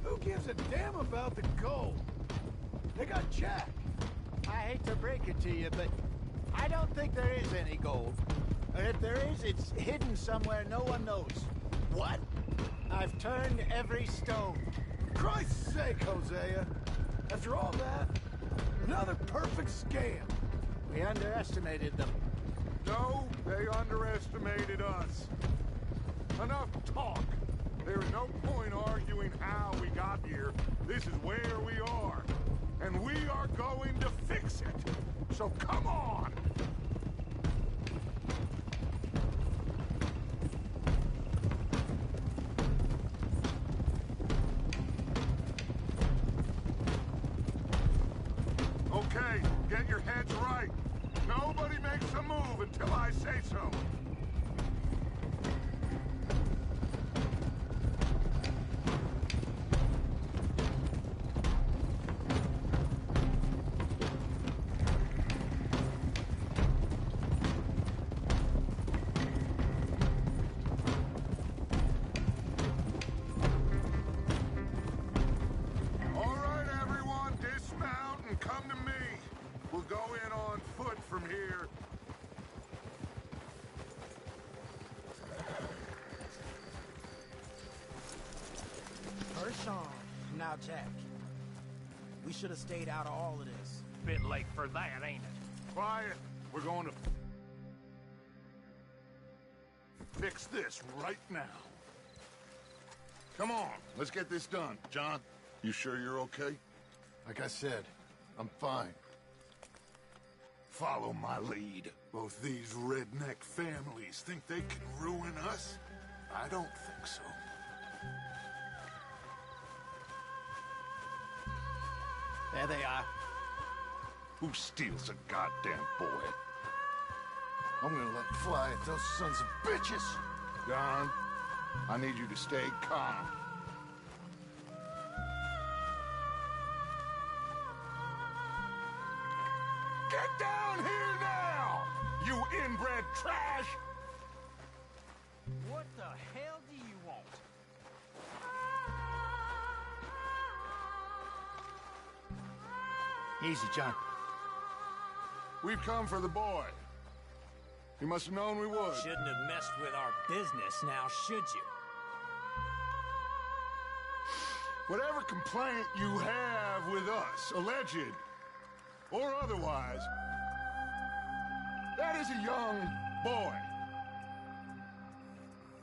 Who gives a damn about the gold? They got Jack. I hate to break it to you, but I don't think there is any gold. And if there is, it's hidden somewhere no one knows. What? I've turned every stone. For Christ's sake, Hosea. After all that, another perfect scam. We underestimated them. No, they underestimated us. Enough talk. There is no point arguing how we got here. This is where we are. And we are going to fix it. So come on! Okay, get your heads right. Nobody makes a move until I say so. All right, everyone, dismount and come to me. We'll go in on foot from here. First Sean, now Jack. We should have stayed out of all of this. Bit late for that, ain't it? Quiet. We're going to fix this right now. Come on, let's get this done. John, you sure you're okay? Like I said, I'm fine. Follow my lead. Both these redneck families think they can ruin us? I don't think so. There they are. Who steals a goddamn boy? I'm gonna let fly at those sons of bitches. John, I need you to stay calm. Get down here now, you inbred trash! What the hell do you want? Easy, John. We've come for the boy. You must have known we would. Shouldn't have messed with our business now, should you? Whatever complaint you have with us, alleged or otherwise, that is a young boy.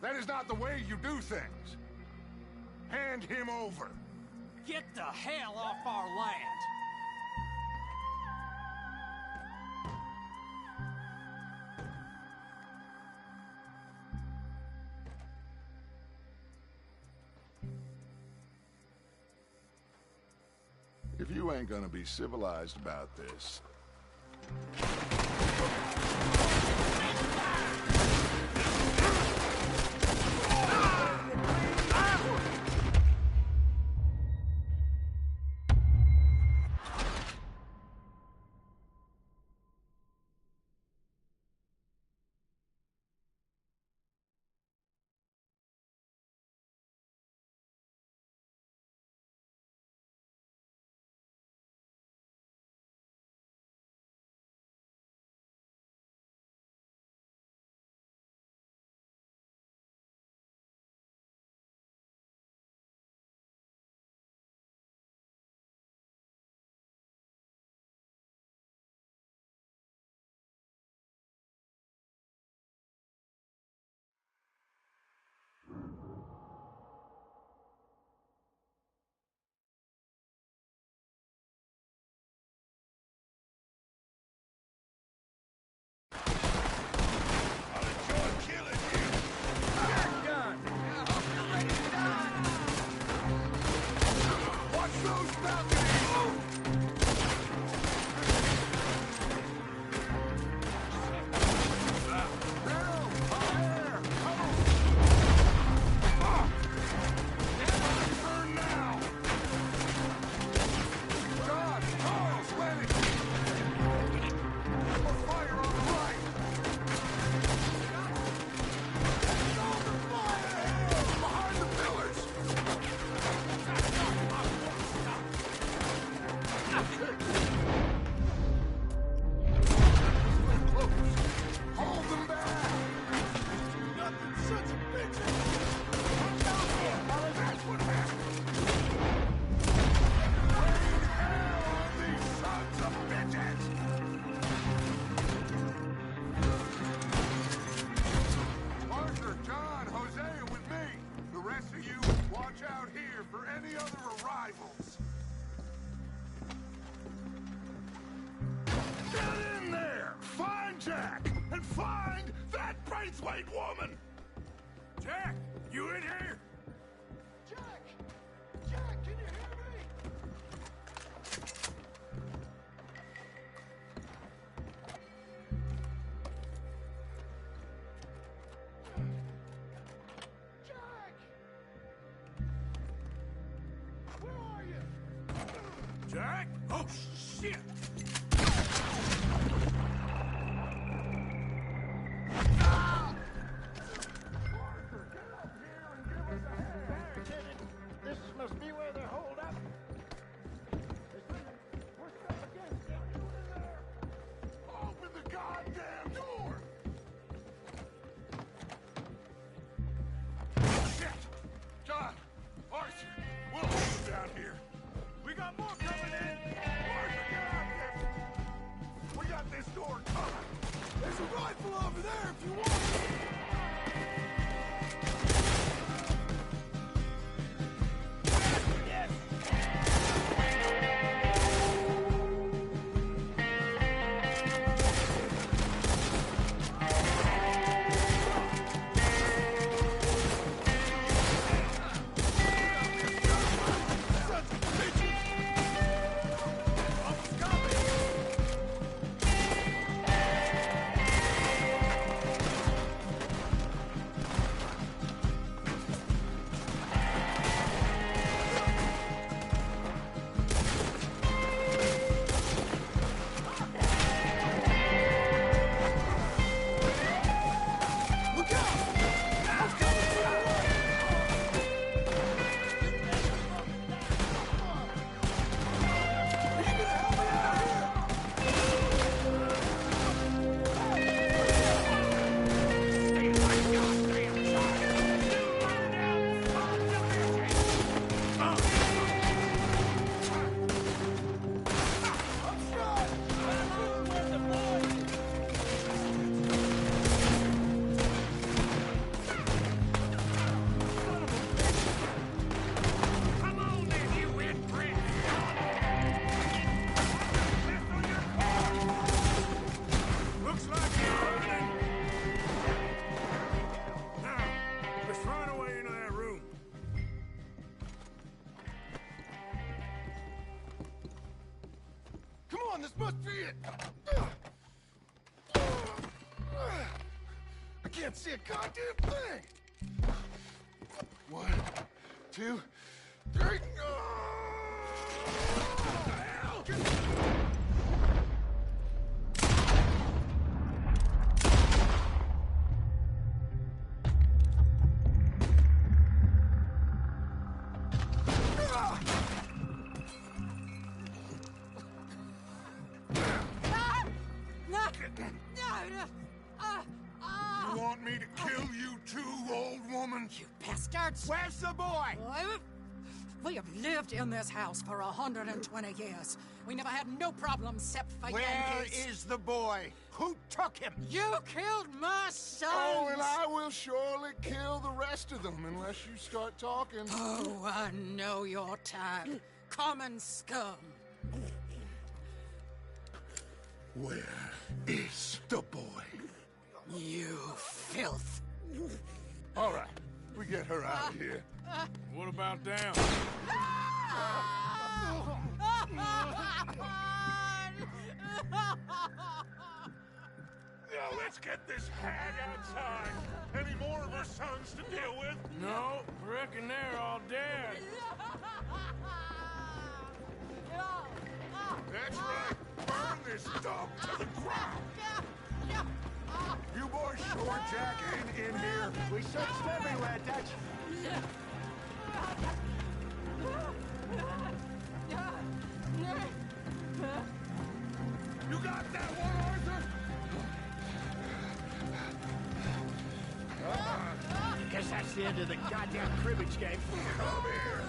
That is not the way you do things. Hand him over. Get the hell off our land! If you ain't gonna be civilized about this, find that Braithwaite woman! Jack, you in here? Jack! Jack, can you hear me? Jack! Where are you? Jack? Oh, shit! This must be where they're holed up. We're stuck against them. You in there? Open the goddamn door! Shit! John! Arthur! We'll hold them down here. We got more coming in! Arthur, get out there! We got this door covered. There's a rifle over there if you want it. This must be it! I can't see a goddamn thing! 1, 2, 3... You want me to kill you too, old woman? You bastards! Where's the boy? We have lived in this house for 120 years. We never had no problems except for Where Yankees. is the boy? Who took him? You killed my son! Oh, and I will surely kill the rest of them unless you start talking. Oh, I know your type. Common scum. Where is the boy? You filth. All right, we get her out of here. What about down? Now let's get this hag outside. Any more of her sons to deal with? No, reckon they're all dead. That's right. Burn this dump to the ground. You boys sure Jack ain't in here? We searched everywhere, Dutch. You got that one, Arthur? Guess that's the end of the goddamn cribbage game. Come here.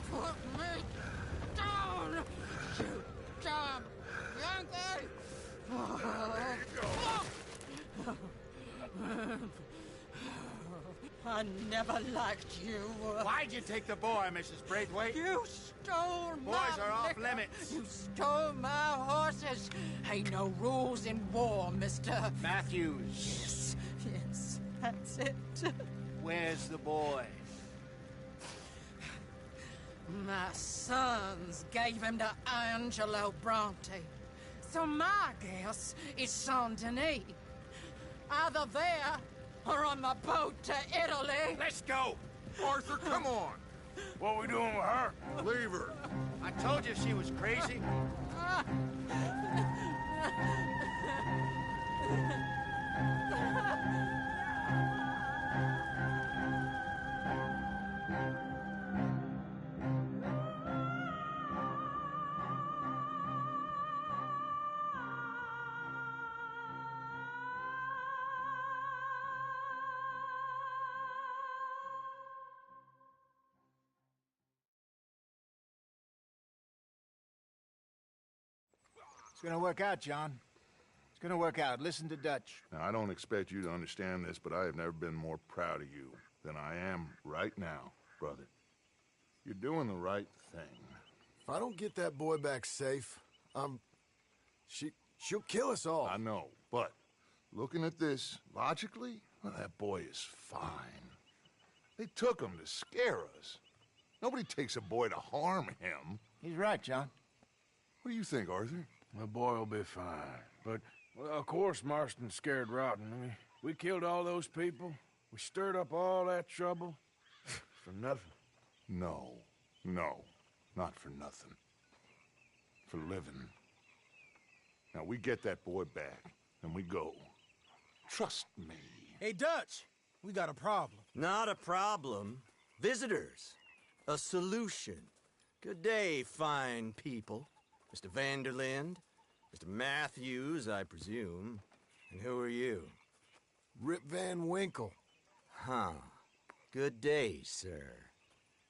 Put me down, you damn Yankee! There you go. I never liked you. Why'd you take the boy, Mrs. Braithwaite? You stole my Boys are off liquor. limits. You stole my horses. Ain't no rules in war, Mr. Matthews. Yes, that's it. Where's the boy? My sons gave him to Angelo Bronte. So my guess is Saint Denis. Either there or on the boat to Italy. Let's go! Arthur, come on! What we doing with her? Leave her. I told you she was crazy. It's gonna work out, John. It's gonna work out. Listen to Dutch. Now, I don't expect you to understand this, but I have never been more proud of you than I am right now, brother. You're doing the right thing. If I don't get that boy back safe, she'll kill us all. I know, but looking at this logically, well, that boy is fine. They took him to scare us. Nobody takes a boy to harm him. He's right, John. What do you think, Arthur? The boy will be fine. But, well, of course Marston's scared rotten. I mean, we killed all those people. We stirred up all that trouble. For nothing. No, not for nothing. For living. Now, we get that boy back, and we go. Trust me. Hey, Dutch, we got a problem. Not a problem. Visitors. A solution. Good day, fine people. Mr. Vanderlind, Mr. Matthews, I presume. And who are you? Rip Van Winkle. Huh. Good day, sir.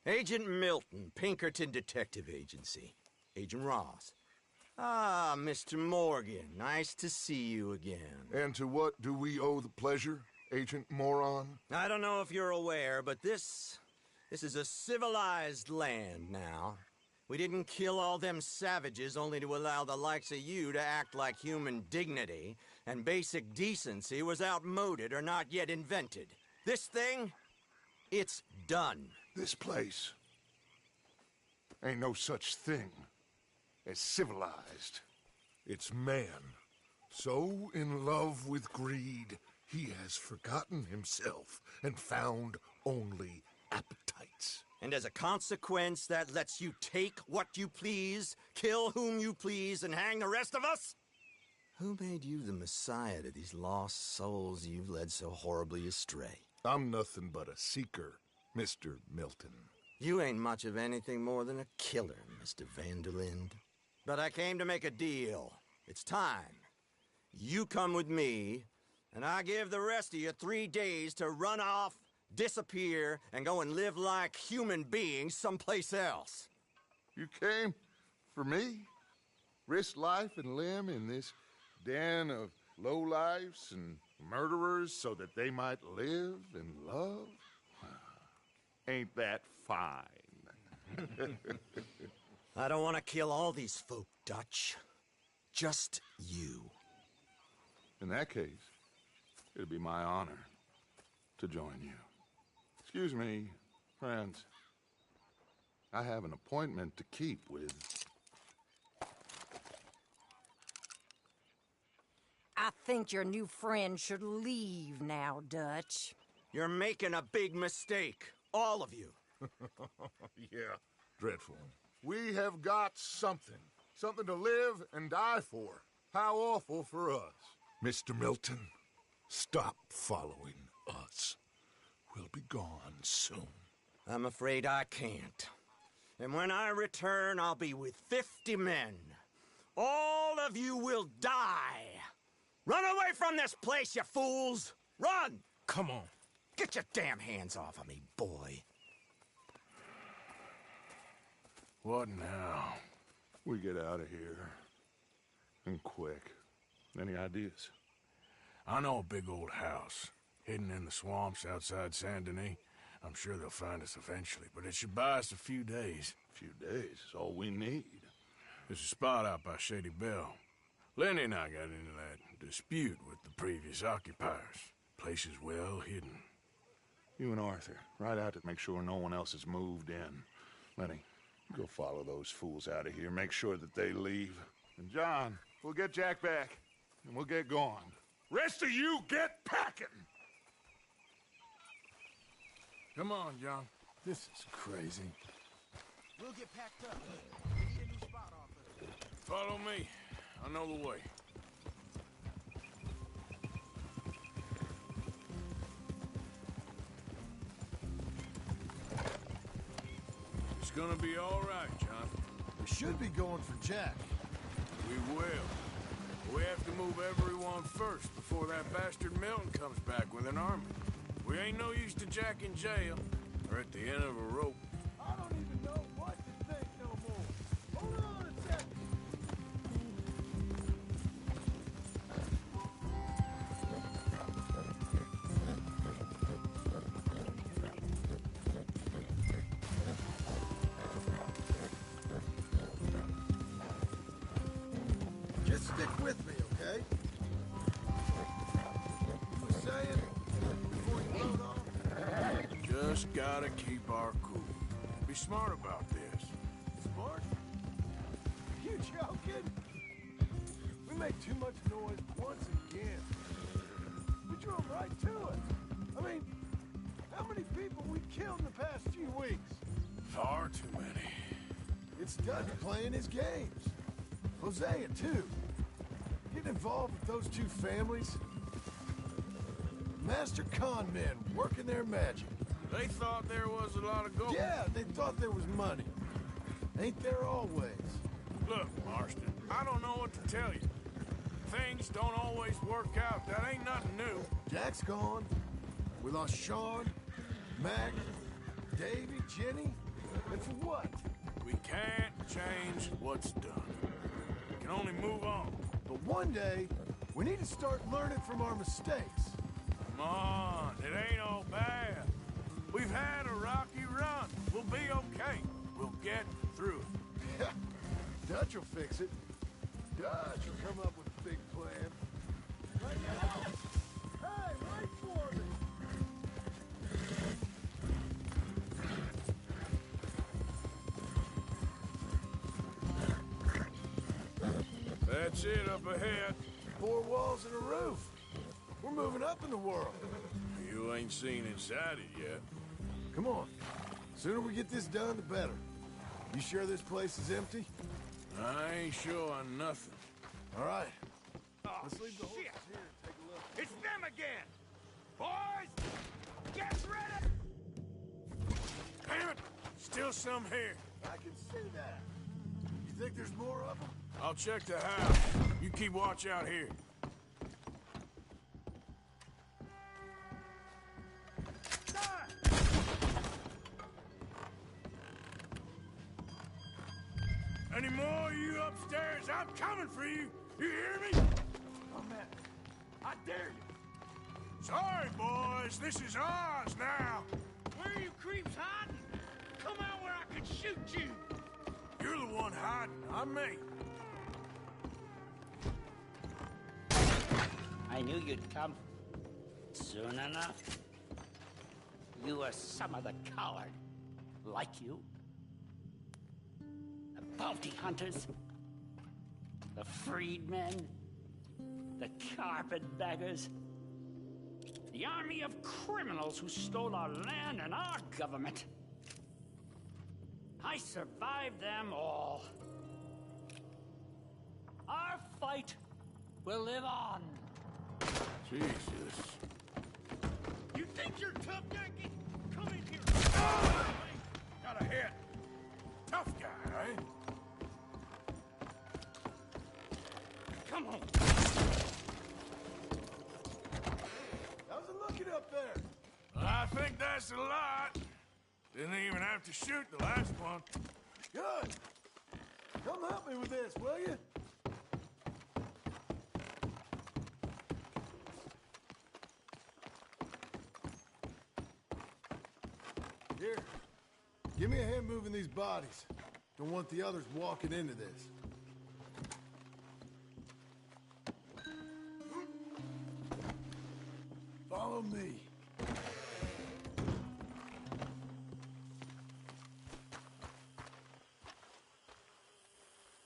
Agent Milton, Pinkerton Detective Agency. Agent Ross. Ah, Mr. Morgan, nice to see you again. And to what do we owe the pleasure, Agent Moron? I don't know if you're aware, but this is a civilized land now. We didn't kill all them savages only to allow the likes of you to act like human dignity, and basic decency was outmoded or not yet invented. This thing, it's done. This place ain't no such thing as civilized. It's man, so in love with greed, he has forgotten himself and found only appetites. And as a consequence, that lets you take what you please, kill whom you please, and hang the rest of us? Who made you the messiah to these lost souls you've led so horribly astray? I'm nothing but a seeker, Mr. Milton. You ain't much of anything more than a killer, Mr. Vanderlind. But I came to make a deal. It's time. You come with me, and I give the rest of you 3 days to run off, disappear, and go and live like human beings someplace else. You came for me? Risk life and limb in this den of lowlifes and murderers so that they might live and love? Ain't that fine? I don't want to kill all these folk, Dutch. Just you. In that case, it'd be my honor to join you. Excuse me, friends. I have an appointment to keep with... I think your new friend should leave now, Dutch. You're making a big mistake. All of you. Yeah, dreadful. We have got something. Something to live and die for. How awful for us. Mr. Milton, stop following us. We'll be gone soon. I'm afraid I can't. And when I return, I'll be with 50 men. All of you will die. Run away from this place, you fools! Run! Come on. Get your damn hands off of me, boy. What now? We get out of here. And quick. Any ideas? I know a big old house, hidden in the swamps outside Saint Denis. I'm sure they'll find us eventually, but it should buy us a few days. A few days is all we need. There's a spot out by Shady Bell. Lenny and I got into that dispute with the previous occupiers. Place is well hidden. You and Arthur, ride out to make sure no one else has moved in. Lenny, go follow those fools out of here. Make sure that they leave. And John, we'll get Jack back, and we'll get going. Rest of you, get packing! Come on, John. This is crazy. We'll get packed up. We need a new spot, Arthur. Follow me. I know the way. It's gonna be all right, John. We should be going for Jack. We will. We have to move everyone first before that bastard Milton comes back with an army. We ain't no use to Jack in jail or at the end of a rope. I don't even know what to think no more. Hold on a second. Just stick with me, okay? You were saying before you load off? Just gotta keep our cool. Be smart about this. Smart? You joking? We make too much noise once again. We drove right to it. I mean, how many people we killed in the past few weeks? Far too many. It's Dutch playing his games. Hosea, too. Getting involved with those two families. Master con men working their magic. They thought there was a lot of gold. Yeah, they thought there was money. Ain't there always? Look, Marston, I don't know what to tell you. Things don't always work out. That ain't nothing new. Jack's gone. We lost Sean, Mac, Davy, Jenny. And for what? We can't change what's done. We can only move on. But one day, we need to start learning from our mistakes. Come on, it ain't all bad. We've had a rocky run. We'll be okay. We'll get through it. Dutch will fix it. Dutch will come up with a big plan. Right now. Hey, wait for me! That's it up ahead. 4 walls and a roof. We're moving up in the world. You ain't seen inside it yet. Come on. Sooner we get this done, the better. You sure this place is empty? I ain't sure on nothing. All right. Oh, Let's leave the horses shit. here and take a look. It's them again! Boys! Get ready! Damn it! Still some here. I can see that. You think there's more of them? I'll check the house. You keep watch out here. Any more of you upstairs? I'm coming for you. You hear me? Oh, man. I dare you. Sorry, boys. This is ours now. Where are you creeps hiding? Come out where I can shoot you. You're the one hiding, not me. I knew you'd come. Soon enough. You are some of the coward. Like you. The bounty hunters. The freedmen. The carpetbaggers. The army of criminals who stole our land and our government. I survived them all. Our fight will live on. Jesus. You think you're tough, Yankee? Come in here. Ah! Got a hit. Tough guy, eh? Come on. How's it looking up there? I think that's a lot. Didn't even have to shoot the last one. Good. Come help me with this, will you? Give me a hand moving these bodies. Don't want the others walking into this. Follow me.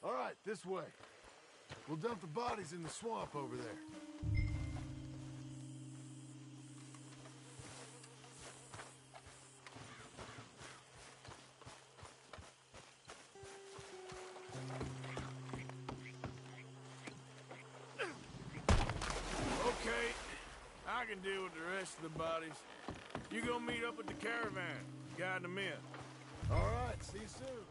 All right, this way. We'll dump the bodies in the swamp over there. Okay, I can deal with the rest of the bodies. You go meet up with the caravan, guide them in. All right, see you soon.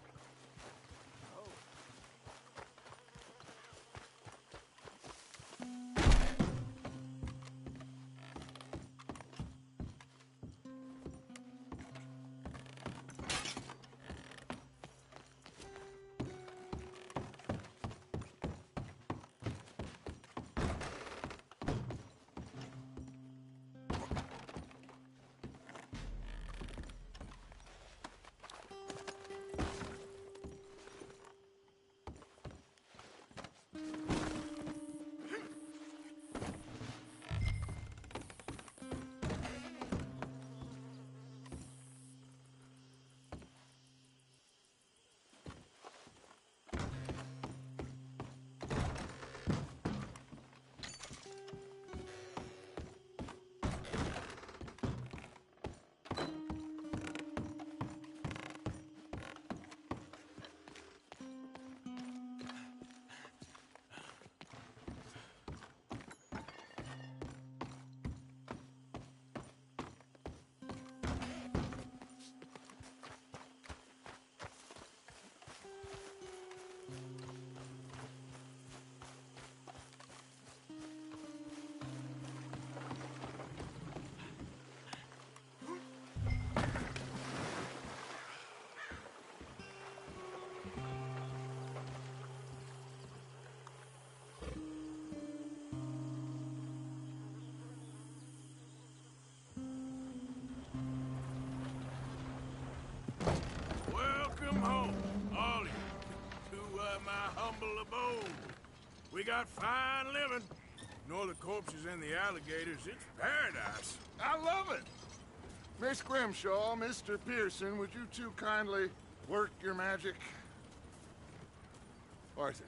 Welcome home, all of you, to my humble abode. We got fine living. Ignore the corpses and the alligators. It's paradise. I love it. Miss Grimshaw, Mr. Pearson, would you two kindly work your magic? Arthur,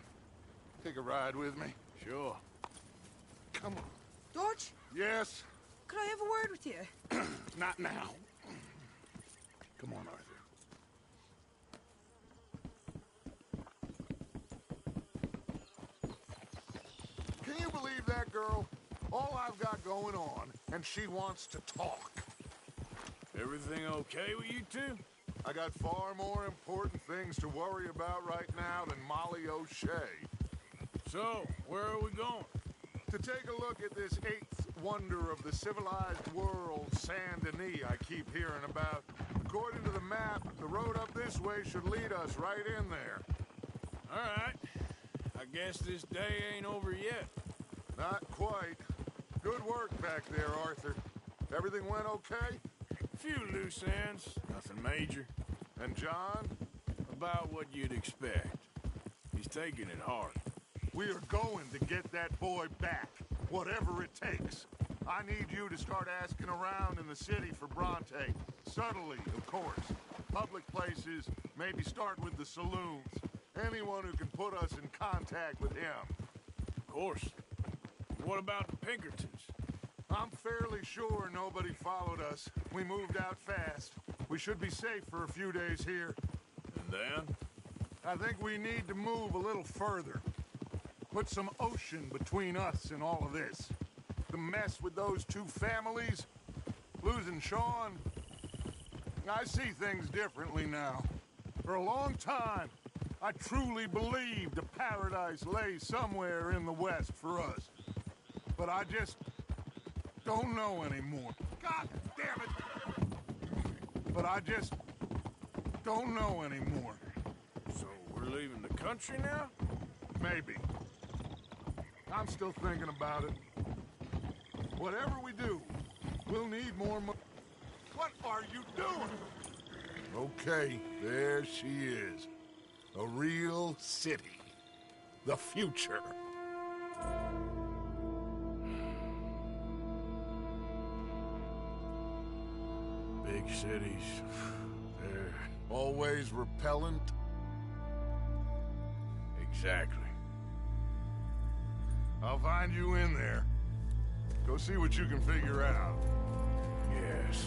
take a ride with me. Sure. Come on. Dodge? Yes? Could I have a word with you? Not now. Come on, Arthur. Can you believe that girl? All I've got going on, and she wants to talk. Everything okay with you two? I got far more important things to worry about right now than Molly O'Shea. So, where are we going? To take a look at this eighth wonder of the civilized world, Saint Denis, I keep hearing about. According to the map, the road up this way should lead us right in there. All right. I guess this day ain't over yet. Not quite. Good work back there, Arthur. Everything went okay? A few loose ends, nothing major. And John? About what you'd expect. He's taking it hard. We are going to get that boy back, whatever it takes. I need you to start asking around in the city for Bronte. Subtly, of course. Public places, maybe start with the saloons. Anyone who can put us in contact with him. Of course. What about the Pinkertons? I'm fairly sure nobody followed us. We moved out fast. We should be safe for a few days here. And then? I think we need to move a little further. Put some ocean between us and all of this. The mess with those two families, losing Sean. I see things differently now. For a long time, I truly believed a paradise lay somewhere in the West for us. But I just don't know anymore. God damn it! But I just don't know anymore. So we're leaving the country now? Maybe. I'm still thinking about it. Whatever we do, we'll need more money. What are you doing? Okay, there she is. A real city. The future. Big cities, they're... Always repellent? Exactly. I'll find you in there. Go see what you can figure out. Yes.